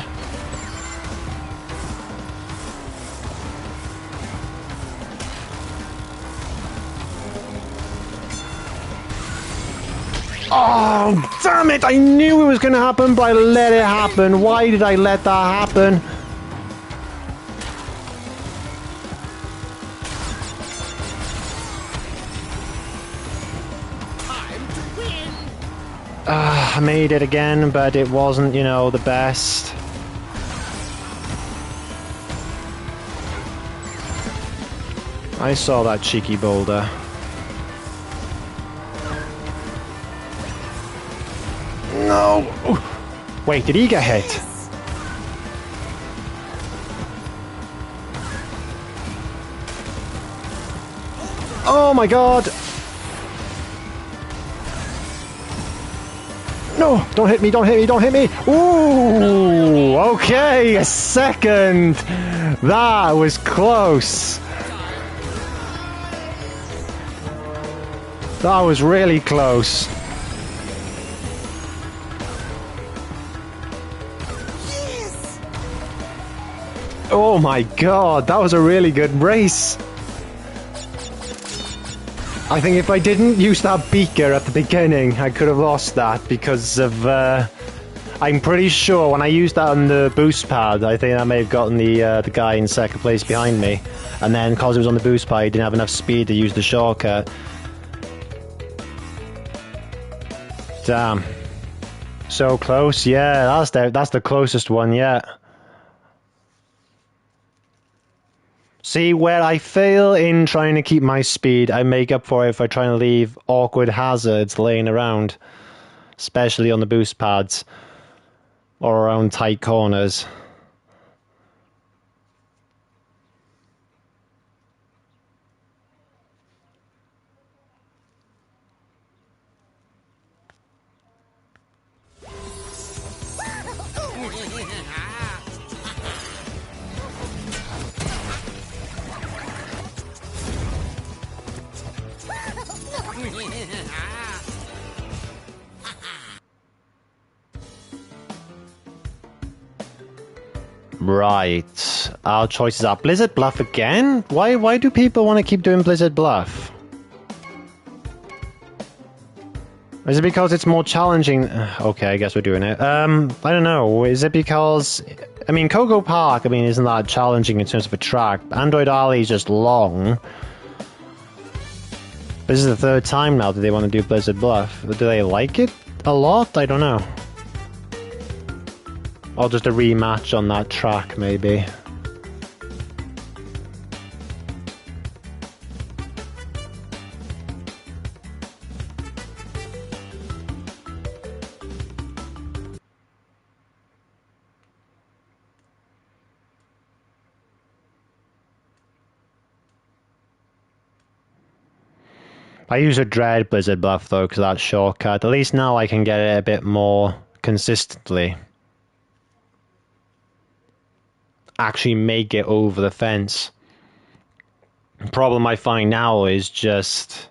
Oh, damn it! I knew it was going to happen, but I let it happen. Why did I let that happen? I made it again, but it wasn't, you know, the best. I saw that cheeky boulder. No! Wait, did he get hit? Oh my god! No! Don't hit me, don't hit me, don't hit me! Ooh! Okay, a second! That was close! That was really close. Yes. Oh my god, that was a really good race! I think if I didn't use that beaker at the beginning, I could have lost that because of, I'm pretty sure when I used that on the boost pad, I think I may have gotten the guy in second place behind me. And then, because it was on the boost pad, he didn't have enough speed to use the shortcut. Damn. So close, yeah, that's the closest one yet. See, where I fail in trying to keep my speed, I make up for it if I try and leave awkward hazards laying around. Especially on the boost pads. Or around tight corners. Right. Our choices are Blizzard Bluff again? Why do people want to keep doing Blizzard Bluff? Is it because it's more challenging? Okay, I guess we're doing it. I don't know. Is it because... I mean, Coco Park, I mean, isn't that challenging in terms of a track? Android Alley is just long. This is the third time now that they want to do Blizzard Bluff. Do they like it a lot? I don't know. Or just a rematch on that track, maybe. I usually dread Blizzard Bluff though, because that shortcut. At least now I can get it a bit more consistently. Actually make it over the fence. The problem I find now is just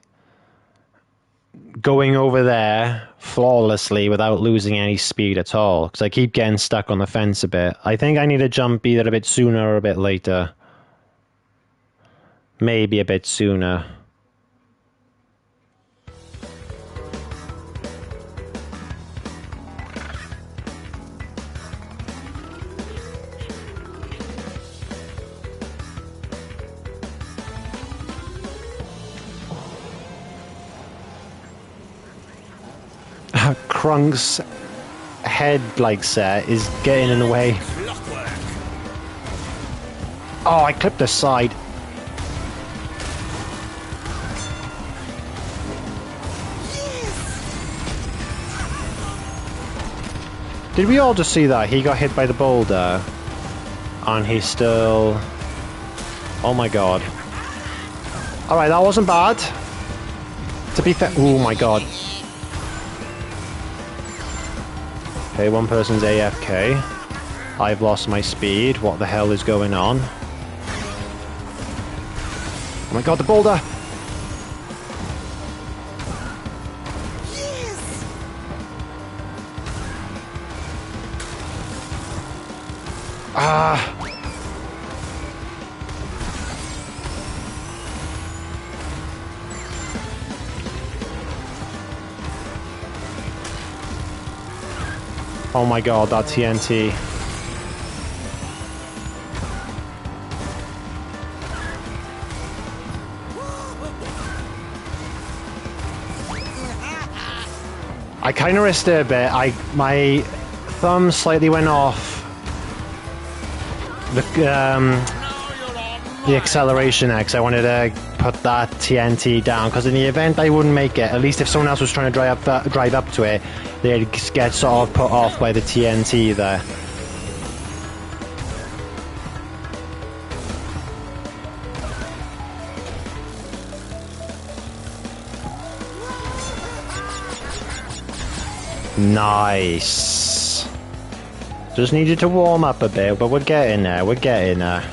going over there flawlessly without losing any speed at all, because I keep getting stuck on the fence a bit. I think I need to jump either a bit sooner or a bit later. Maybe a bit sooner. Krunk's head-like set is getting in the way. Oh, I clipped the side. Did we all just see that? He got hit by the boulder. And he's still... Oh my god. Alright, that wasn't bad. To be fair... Oh my god. Okay, one person's AFK. I've lost my speed. What the hell is going on? Oh my god, the boulder! Yes. Ah! Oh my god, that TNT. I kind of risked it a bit. My thumb slightly went off the acceleration X. I wanted to put that TNT down because in the event I wouldn't make it, at least if someone else was trying to drive up to it, they'd get sort of put off by the TNT there. Nice. Just needed to warm up a bit, but we're getting there. We're getting there.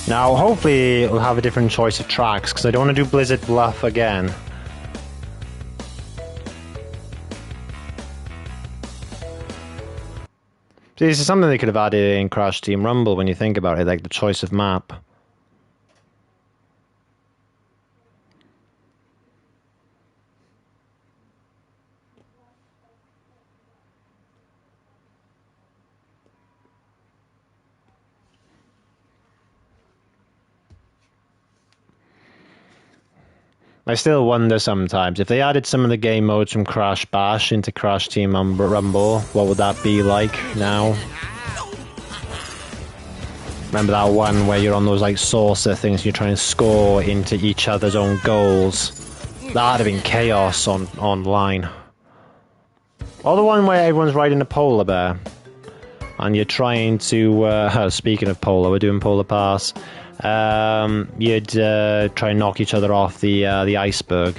Now, hopefully, we'll have a different choice of tracks, because I don't want to do Blizzard Bluff again. See, this is something they could have added in Crash Team Rumble when you think about it, like the choice of map. I still wonder sometimes, if they added some of the game modes from Crash Bash into Crash Team Rumble, what would that be like now? Remember that one where you're on those like saucer things, you're trying to score into each other's own goals? That'd have been chaos online. Or the one where everyone's riding a polar bear, and you're trying to, speaking of polar, we're doing Polar Pass. You'd try and knock each other off the iceberg.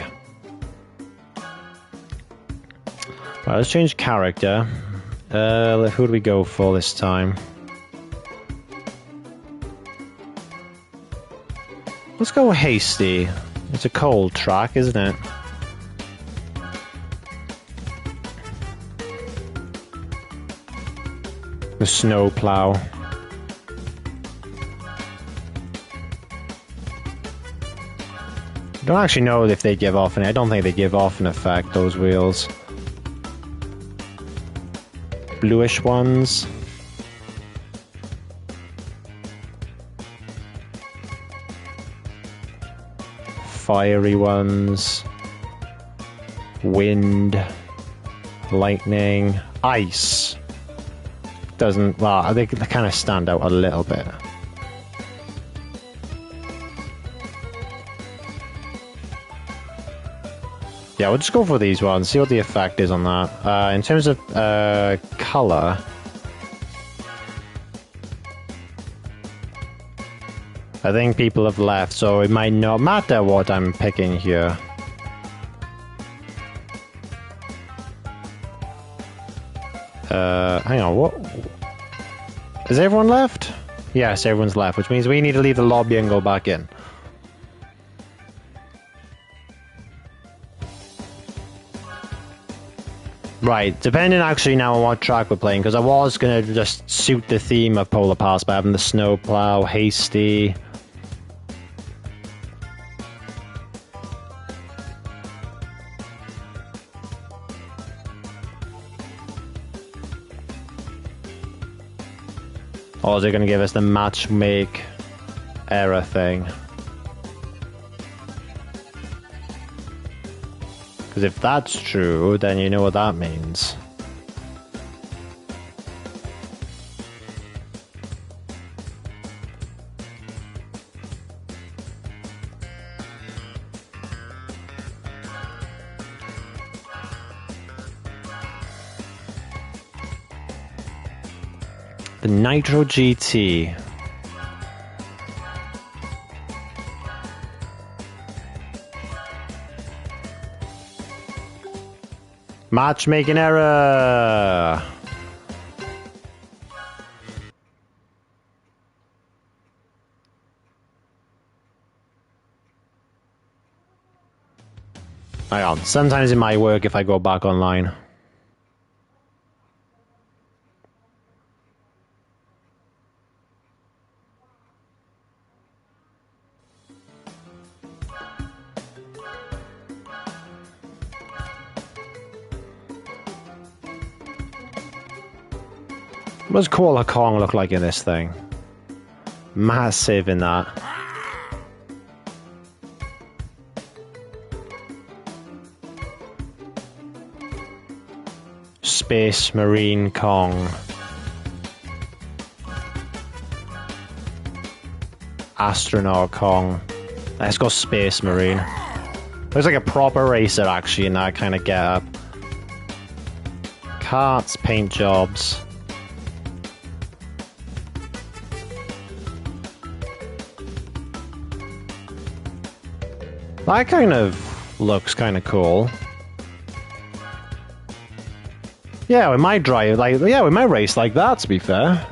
Right, let's change character. Who do we go for this time? Let's go Hasty. It's a cold track, isn't it? The snowplow. I don't actually know if they give off, and I don't think they give off an effect, those wheels. Bluish ones. Fiery ones. Wind. Lightning. Ice. Doesn't, well, they kind of stand out a little bit. Yeah, we'll just go for these ones, see what the effect is on that. In terms of colour, I think people have left, so it might not matter what I'm picking here. Hang on, what? Is everyone left? Yes, everyone's left, which means we need to leave the lobby and go back in. Right, depending actually now on what track we're playing, because I was going to just suit the theme of Polar Pass by having the snowplow, Hasty. Or is it going to give us the match make error thing? Because if that's true, then you know what that means. The Nitro GT. Matchmaking error! Hang on, sometimes it might work if I go back online. What does Koala Kong look like in this thing? Massive in that. Space Marine Kong. Astronaut Kong. Let's go Space Marine. Looks like a proper racer actually in that kind of getup. Carts, paint jobs. That kind of looks kind of cool. Yeah, we might drive like we might race like that, to be fair.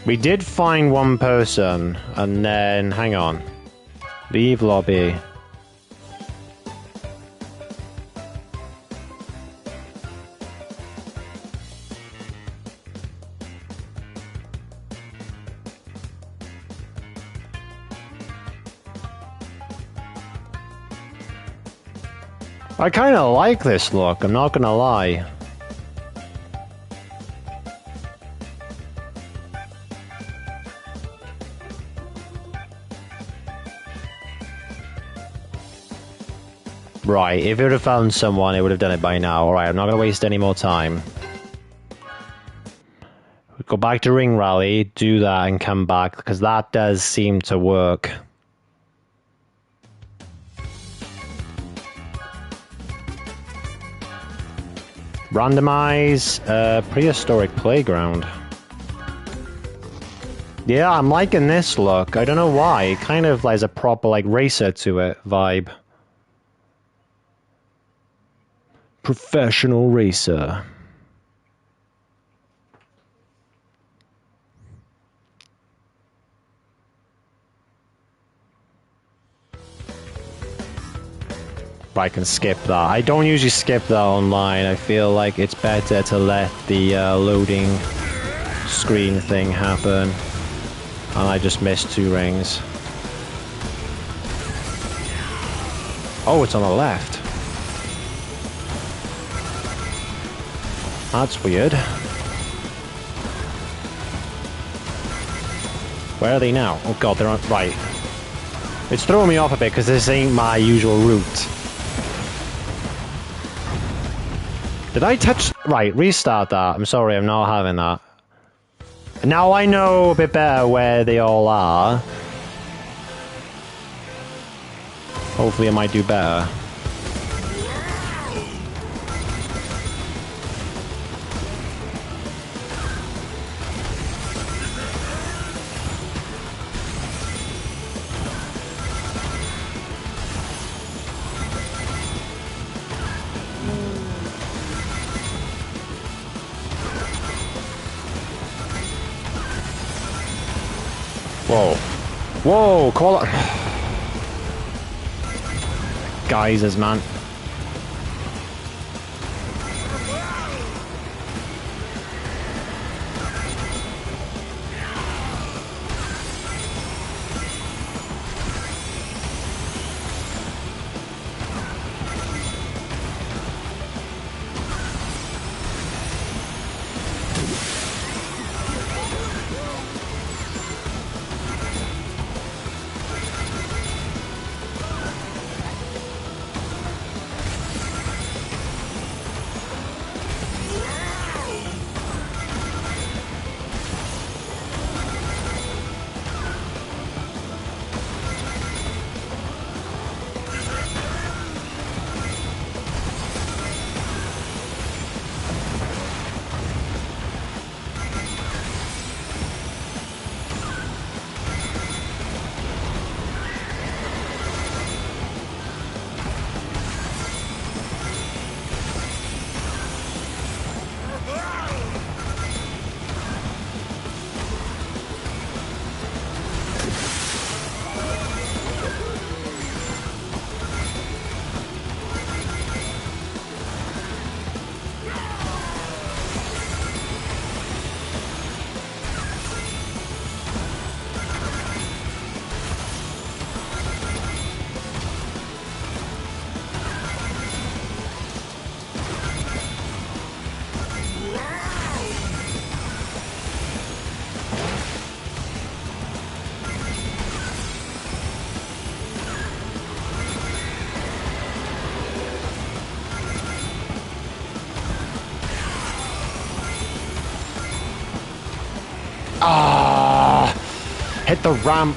We did find one person, and then hang on. Leave lobby. I kind of like this look, I'm not gonna lie. Right, if it would have found someone, it would have done it by now. Alright, I'm not gonna waste any more time. Go back to Ring Rally, do that, and come back, because that does seem to work. Randomize prehistoric playground. Yeah, I'm liking this look. I don't know why. It kind of has a proper like racer to it vibe. Professional racer. I can skip that. I don't usually skip that online. I feel like it's better to let the loading screen thing happen. And I just missed 2 rings. Oh, it's on the left. That's weird. Where are they now? Oh god, they're on... Right. It's throwing me off a bit because this ain't my usual route. Did I touch... Right, restart that. I'm sorry, I'm not having that. Now I know a bit better where they all are. Hopefully I might do better. Whoa. Whoa, call it. Geysers, man. the ramp.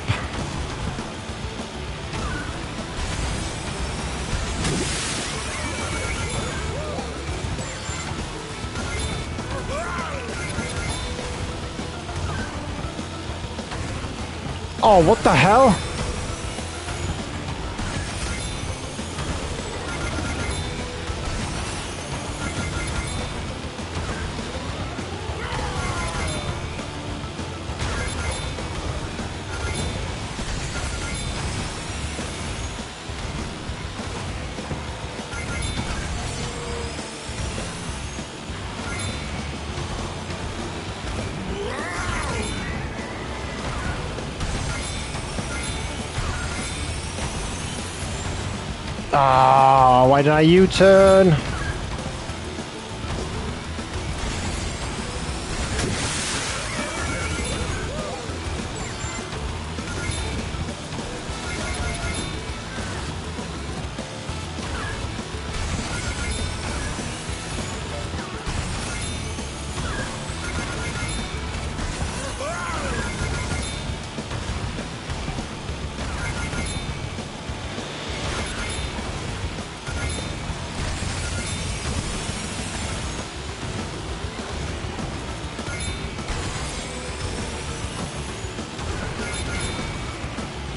Oh, what the hell? Ah, why did I U-turn?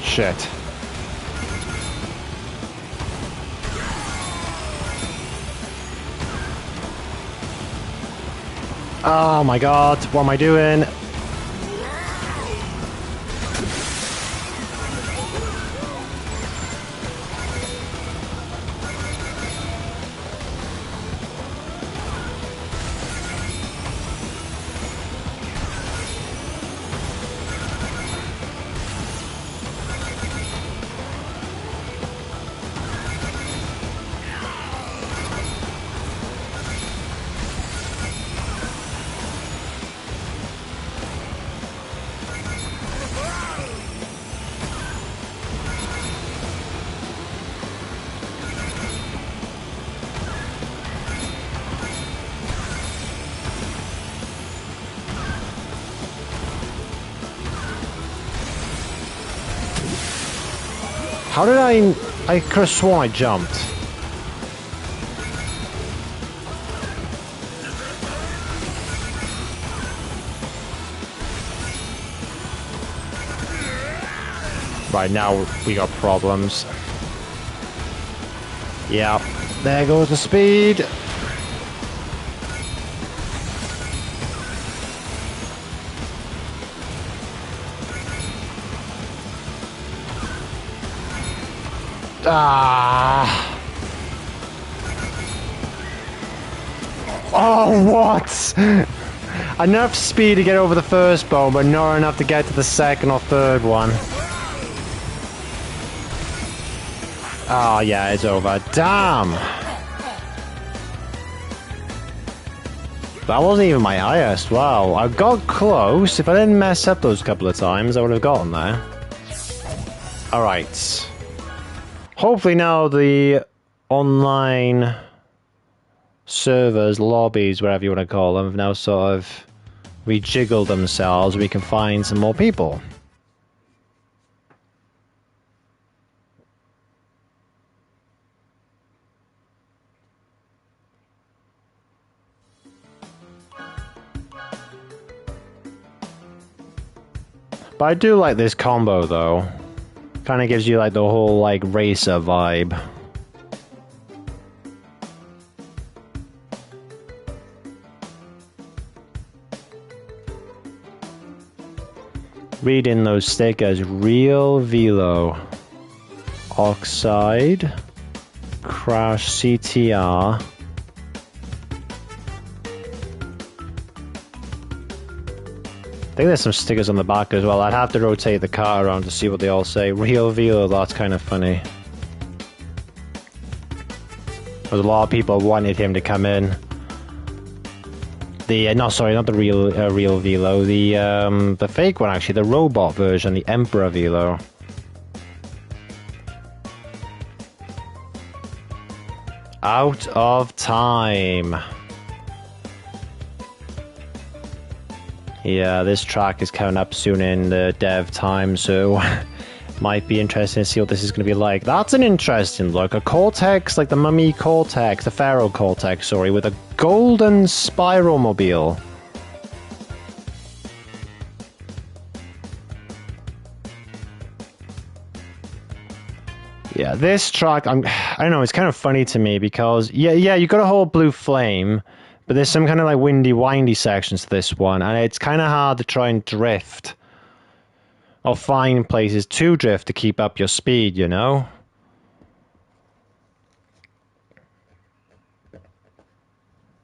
Shit. Oh my god, what am I doing? How did I could have sworn I jumped. Right, now we got problems. Yeah, there goes the speed. Ah. Oh, what? Enough speed to get over the first bone, but not enough to get to the second or third one. Oh, yeah, it's over. Damn! That wasn't even my highest. Wow, I got close. If I didn't mess up those couple of times, I would have gotten there. Alright. Hopefully now the online servers, lobbies, whatever you want to call them, have now sort of rejiggled themselves. We can find some more people. But I do like this combo though. Kind of gives you like the whole like racer vibe. Read in those stickers. Real Velo. Oxide. Crash CTR. I think there's some stickers on the back as well. I'd have to rotate the car around to see what they all say. Real Velo, that's kind of funny. There's a lot of people wanted him to come in. The no, sorry, not the real Velo. The fake one actually, the robot version, the Emperor Velo. Out of time. Yeah, this track is coming up soon in the dev time, so might be interesting to see what this is going to be like. That's an interesting look. A Cortex, like the Mummy Cortex, the Pharaoh Cortex, sorry, with a golden spiral mobile. Yeah, this track, I don't know, it's kind of funny to me because, yeah, you got a whole blue flame, but there's some kind of like windy, windy sections to this one, and it's kind of hard to try and drift. Or find places to drift to keep up your speed, you know?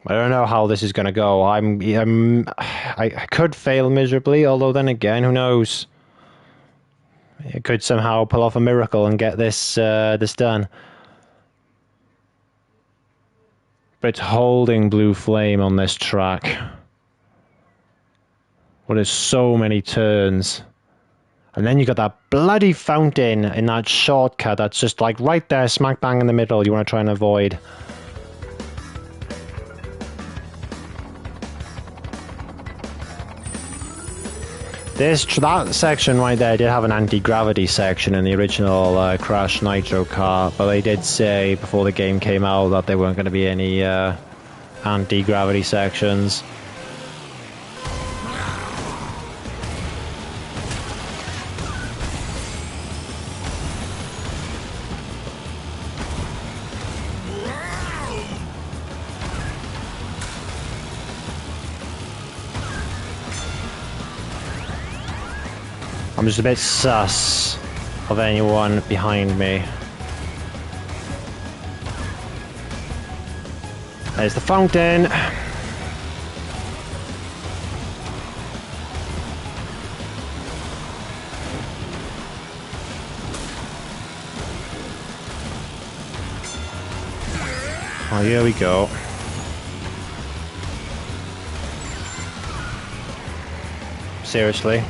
I don't know how this is going to go. I could fail miserably, although then again, who knows? It could somehow pull off a miracle and get this this done. But it's holding blue flame on this track. Well, there's so many turns. And then you got that bloody fountain in that shortcut that's just like right there, smack bang in the middle, you want to try and avoid. That section right there did have an anti-gravity section in the original Crash Nitro car, but they did say before the game came out that there weren't going to be any anti-gravity sections. I'm just a bit sus of anyone behind me. There's the fountain. Oh, here we go. Seriously.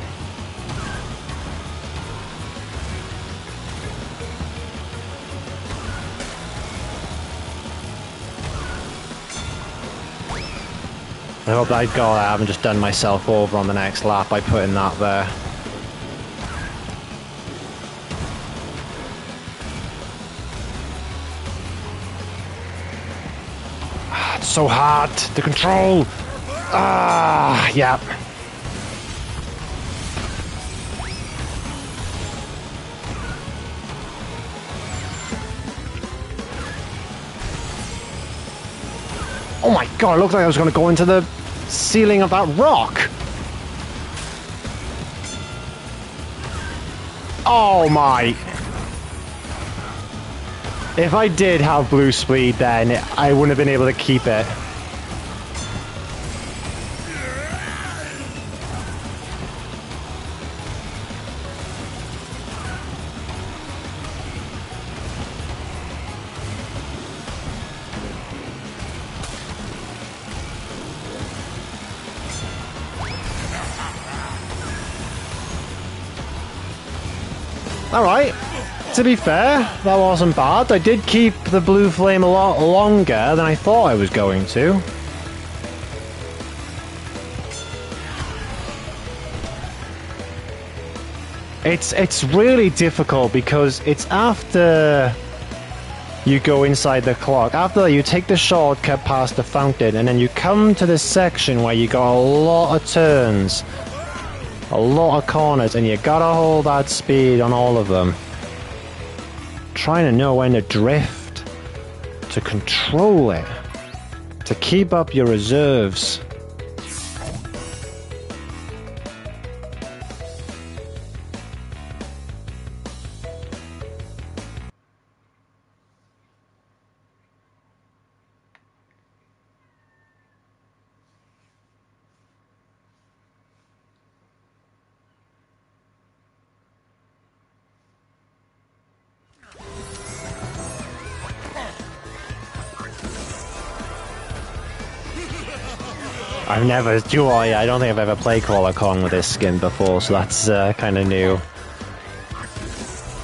I hope that I haven't just done myself over on the next lap by putting that there. It's so hard to control. Yeah. Oh my god, it looked like I was going to go into the ceiling of that rock. Oh my. If I did have blue speed then, I wouldn't have been able to keep it. Alright, to be fair, that wasn't bad. I did keep the blue flame a lot longer than I thought I was going to. It's really difficult because it's after you go inside the clock. After that, you take the shortcut past the fountain and then you come to this section where you got a lot of turns. A lot of corners, and you gotta hold that speed on all of them. Trying to know when to drift, to control it, to keep up your reserves. I don't think I've ever played Koala Kong with this skin before, so that's kind of new.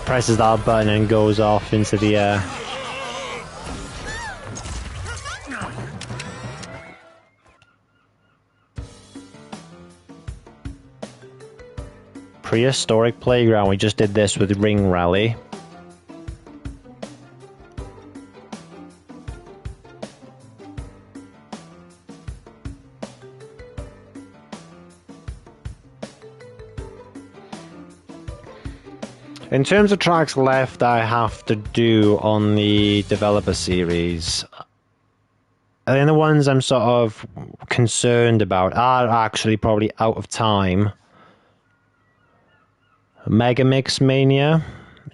Presses that button and goes off into the air. Prehistoric Playground. We just did this with Ring Rally. In terms of tracks left I have to do on the developer series, I think the ones I'm sort of concerned about are actually probably out of time. Mega Mix Mania,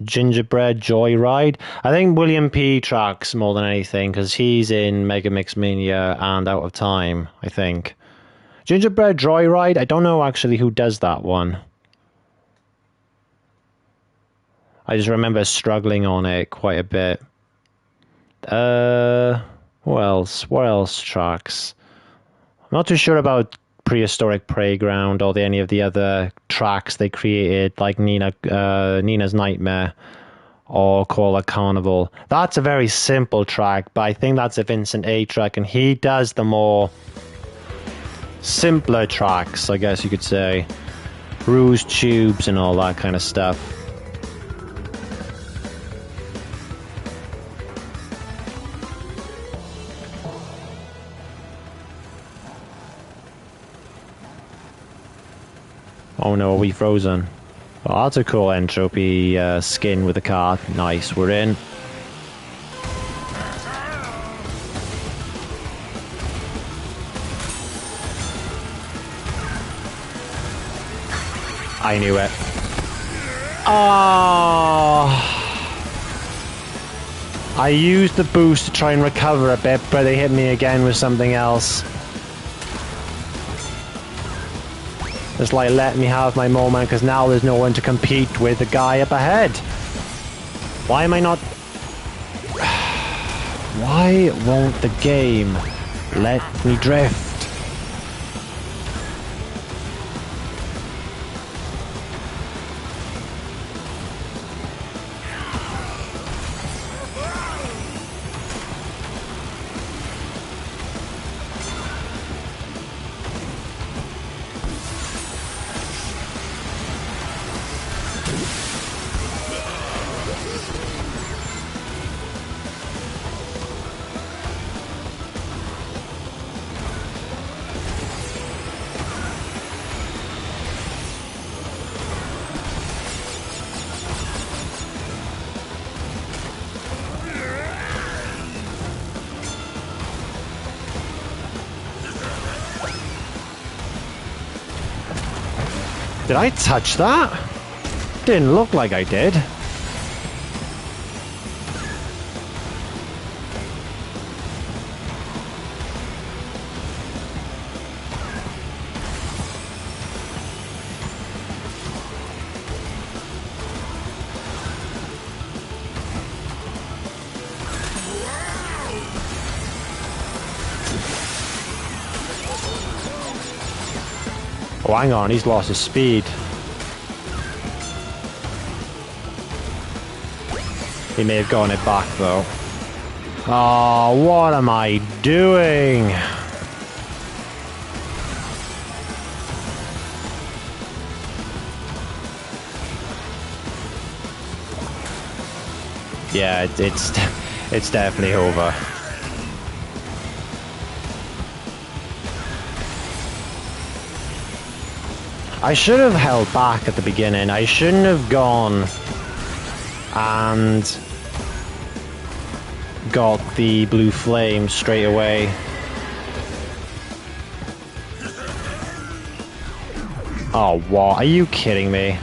Gingerbread Joyride. I think William P. tracks more than anything because he's in Mega Mix Mania and Out of Time, I think. Gingerbread Joyride, I don't know actually who does that one. I just remember struggling on it quite a bit. What else? What else tracks? I'm not too sure about Prehistoric Playground or any of the other tracks they created, like Nina's Nightmare or Koala Carnival. That's a very simple track, but I think that's a Vincent A track, and he does the more simpler tracks, I guess you could say. Rouge Tubes and all that kind of stuff. Oh no, are we frozen? Oh, that's a cool entropy skin with the car. Nice, we're in. I knew it. Oh! I used the boost to try and recover a bit, but they hit me again with something else. Just like, let me have my moment, because now there's no one to compete with the guy up ahead. Why am I not... Why won't the game let me drift? Did I touch that? Didn't look like I did. Oh, hang on, he's lost his speed. He may have gotten it back, though. Oh, what am I doing? Yeah, it's definitely over. I should have held back at the beginning. I shouldn't have gone and got the blue flame straight away. Oh, what? Are you kidding me?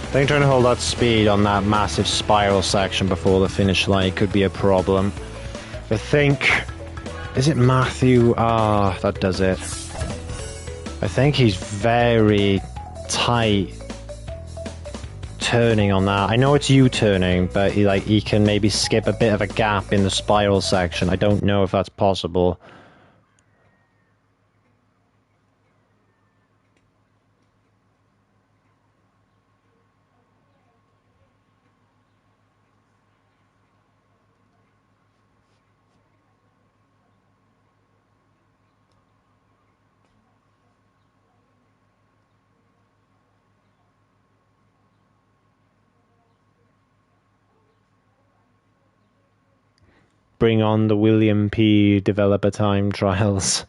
I think trying to hold that speed on that massive spiral section before the finish line could be a problem. I think... Is it Matthew? Ah, that does it. I think he's very tight turning on that. I know it's U-turning, but he can maybe skip a bit of a gap in the spiral section. I don't know if that's possible. Bring on the William P. developer time trials.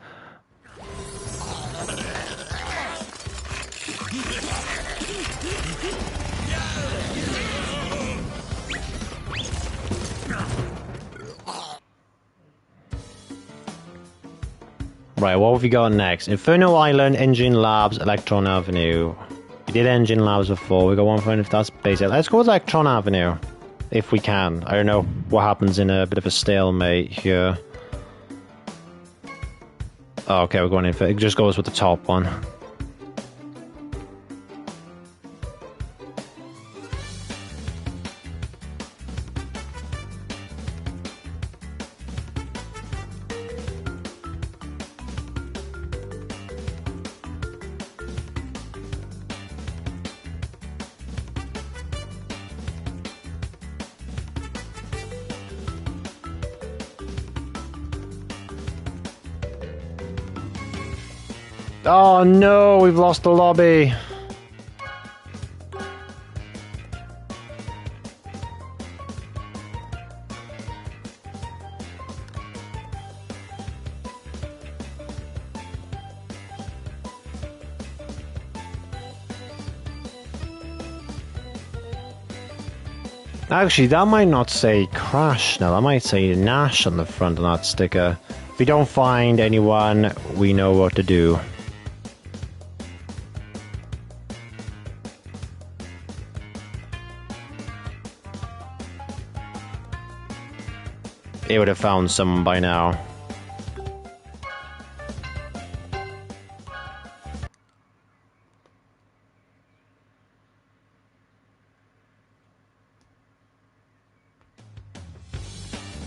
Right, what have we got next? Inferno Island, Engine Labs, Electron Avenue. We did Engine Labs before. We got one point if that's basic. Let's go with Electron Avenue. If we can. I don't know what happens in a bit of a stalemate here. Oh, okay, we're going in for it. Just goes with the top one. Oh no, we've lost the lobby. Actually, that might not say crash now, that might say Nash on the front of that sticker. If we don't find anyone, we know what to do. It would have found someone by now.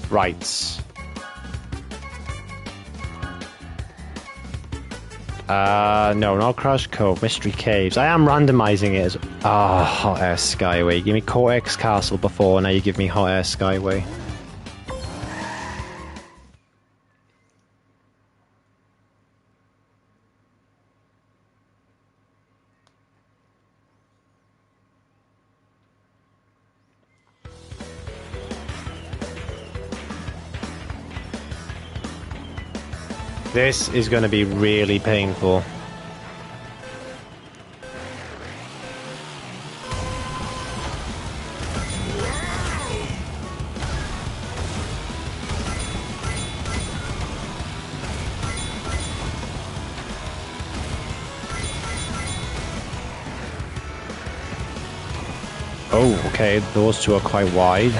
Right. No, not Crash Cove, Mystery Caves. I am randomizing it as... Hot Air Skyway. Give me Cortex Castle before, now you give me Hot Air Skyway. This is going to be really painful. Oh, okay, those two are quite wide.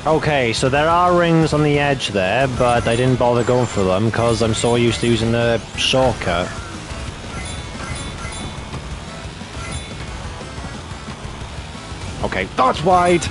Okay, so there are rings on the edge there, but I didn't bother going for them because I'm so used to using the shortcut. Okay, that's wide!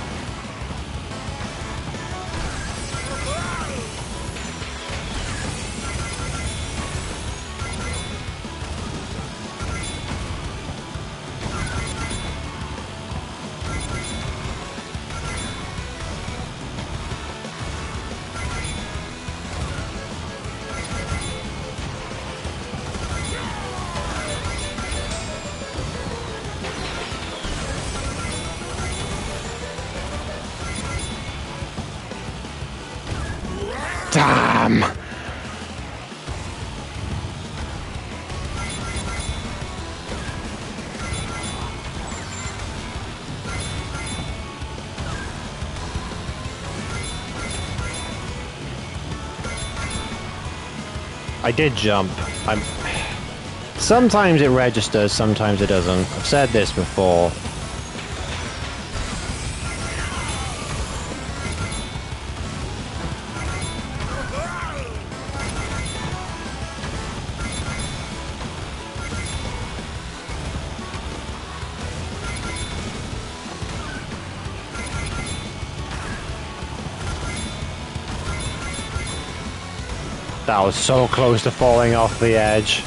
Damn! I did jump. Sometimes it registers, sometimes it doesn't. I've said this before. That was so close to falling off the edge.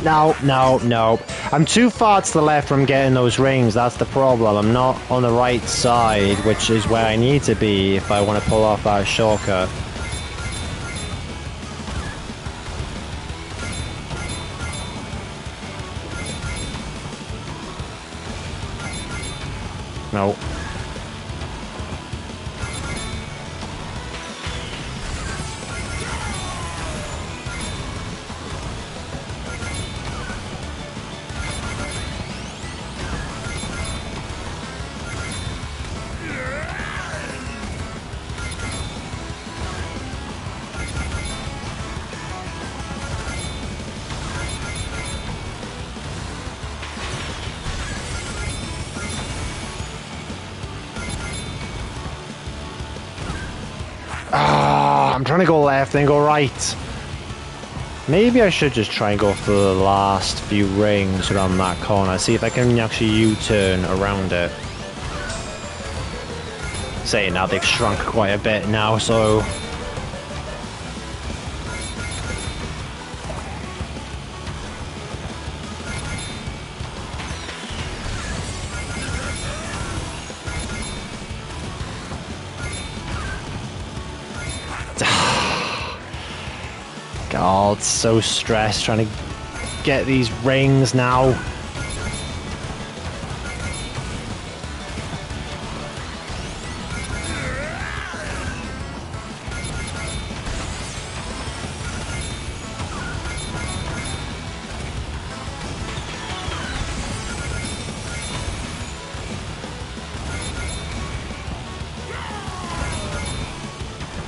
No, no, no. I'm too far to the left from getting those rings. That's the problem. I'm not on the right side, which is where I need to be if I want to pull off that shortcut. No. I'm trying to go left and go right. Maybe I should just try and go for the last few rings around that corner. See if I can actually U-turn around it. Saying that, they've shrunk quite a bit now, so... God, so stressed trying to get these rings now.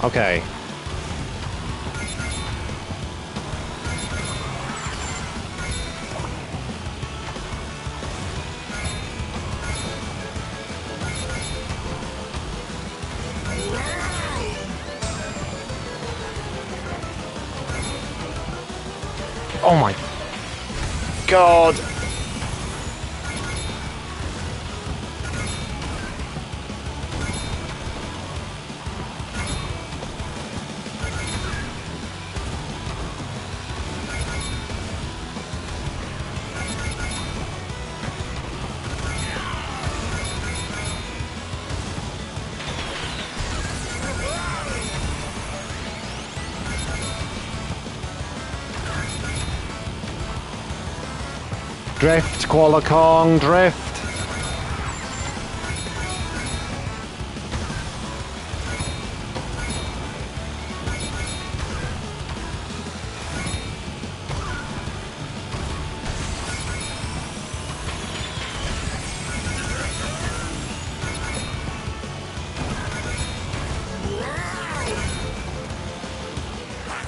Okay. Oh my God. Drift, Koala Kong, drift.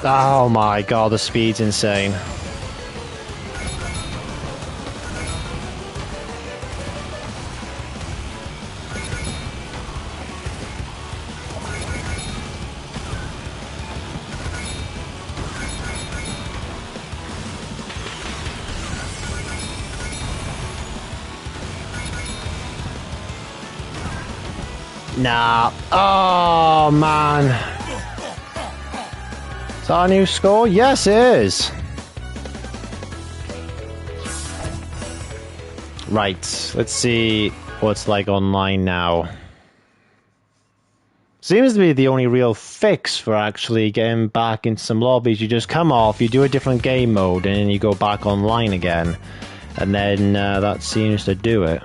Oh my God, the speed's insane. Nah. Oh, man. Is that our new score? Yes, it is. Right. Let's see what's like online now. Seems to be the only real fix for actually getting back into some lobbies. You just come off, you do a different game mode, and then you go back online again. And then that seems to do it.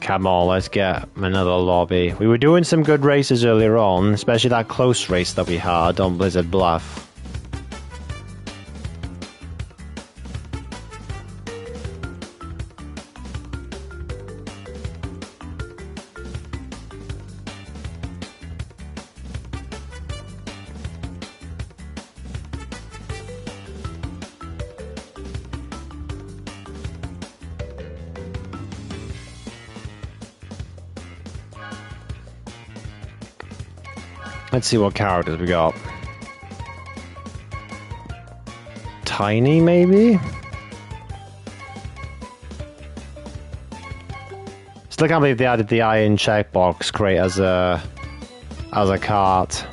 Come on, let's get another lobby. We were doing some good races earlier on, especially that close race that we had on Blizzard Bluff. Let's see what characters we got. Tiny, maybe? Still can't believe they added the iron checkbox crate as a cart.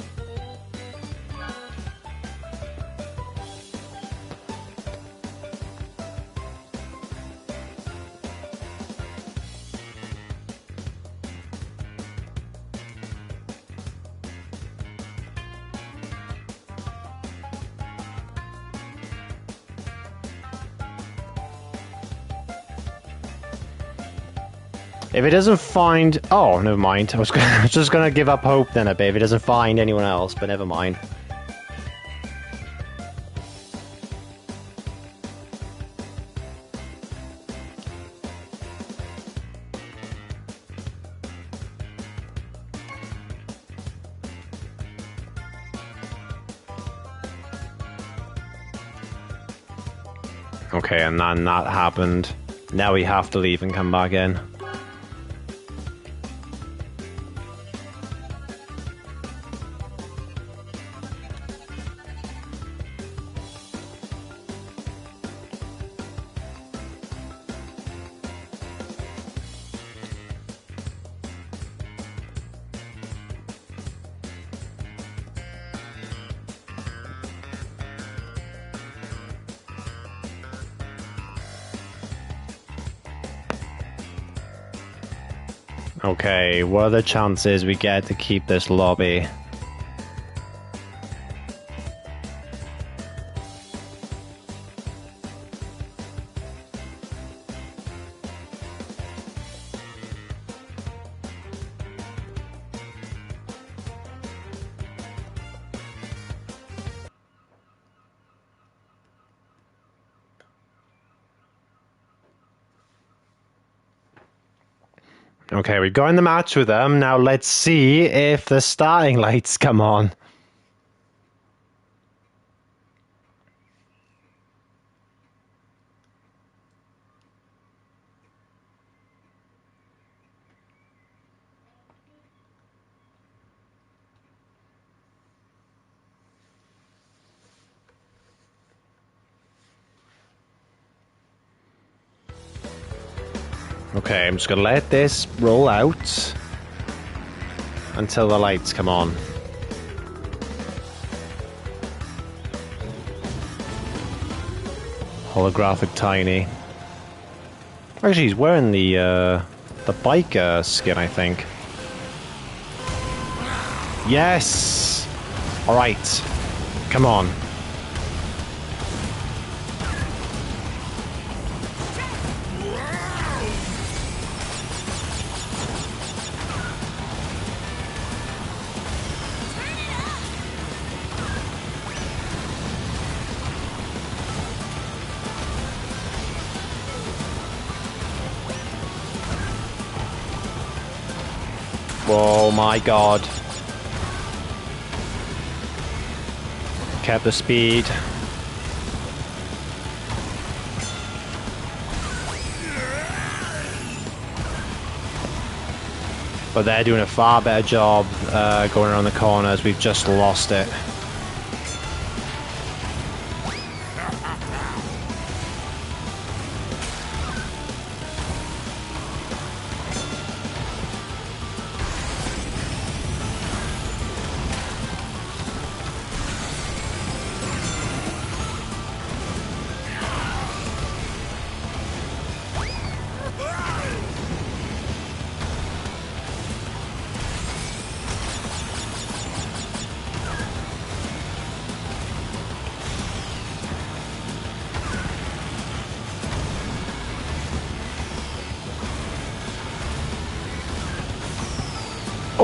If it doesn't find... Oh, never mind. I was just going to give up hope then a bit if it doesn't find anyone else, but never mind. Okay, and then that happened. Now we have to leave and come back in. Okay, what are the chances we get to keep this lobby? Okay, we've got in the match with them. Now let's see if the starting lights come on. Okay, I'm just gonna let this roll out until the lights come on. Holographic Tiny. Actually, he's wearing the biker skin, I think. Yes! Alright. Come on. Oh my god. Kept the speed. But they're doing a far better job going around the corners. We've just lost it.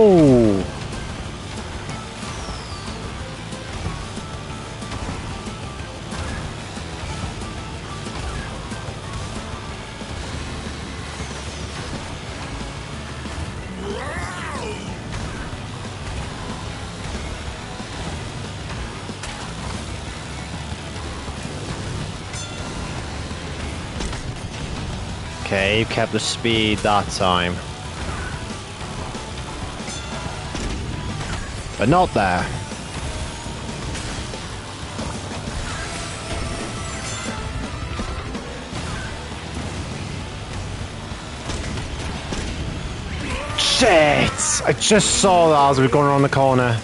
Oh! Okay, you kept the speed that time. But not there. Shit! I just saw that as we were going around the corner.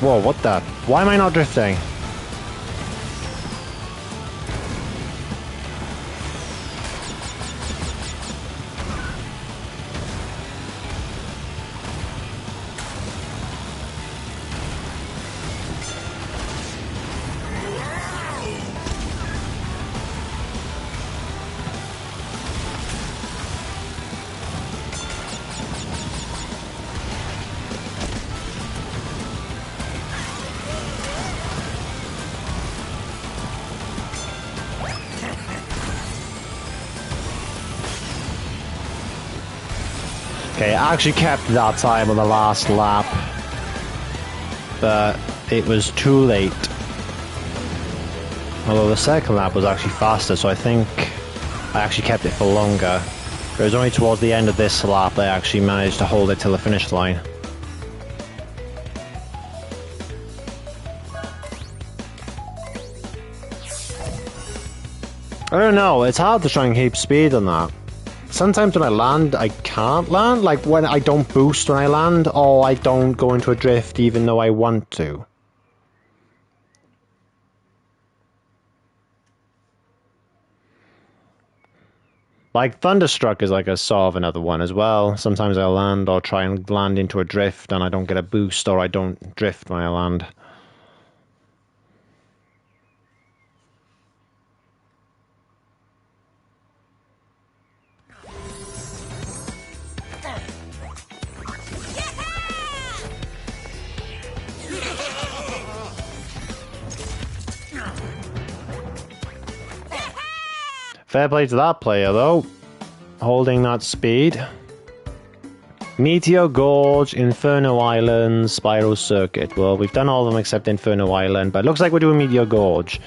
Whoa, what the? Why am I not drifting? Okay, I actually kept that time on the last lap, but it was too late. Although the second lap was actually faster, so I think I actually kept it for longer. But it was only towards the end of this lap that I actually managed to hold it till the finish line. I don't know, it's hard to try and keep speed on that. Sometimes when I land, I can't land, like when I don't boost when I land, or I don't go into a drift even though I want to. Like Thunderstruck is like a sort of another one as well. Sometimes I land or try and land into a drift and I don't get a boost, or I don't drift when I land. Fair play to that player, though. Holding that speed. Meteor Gorge, Inferno Island, Spiral Circuit. Well, we've done all of them except Inferno Island, but it looks like we're doing Meteor Gorge.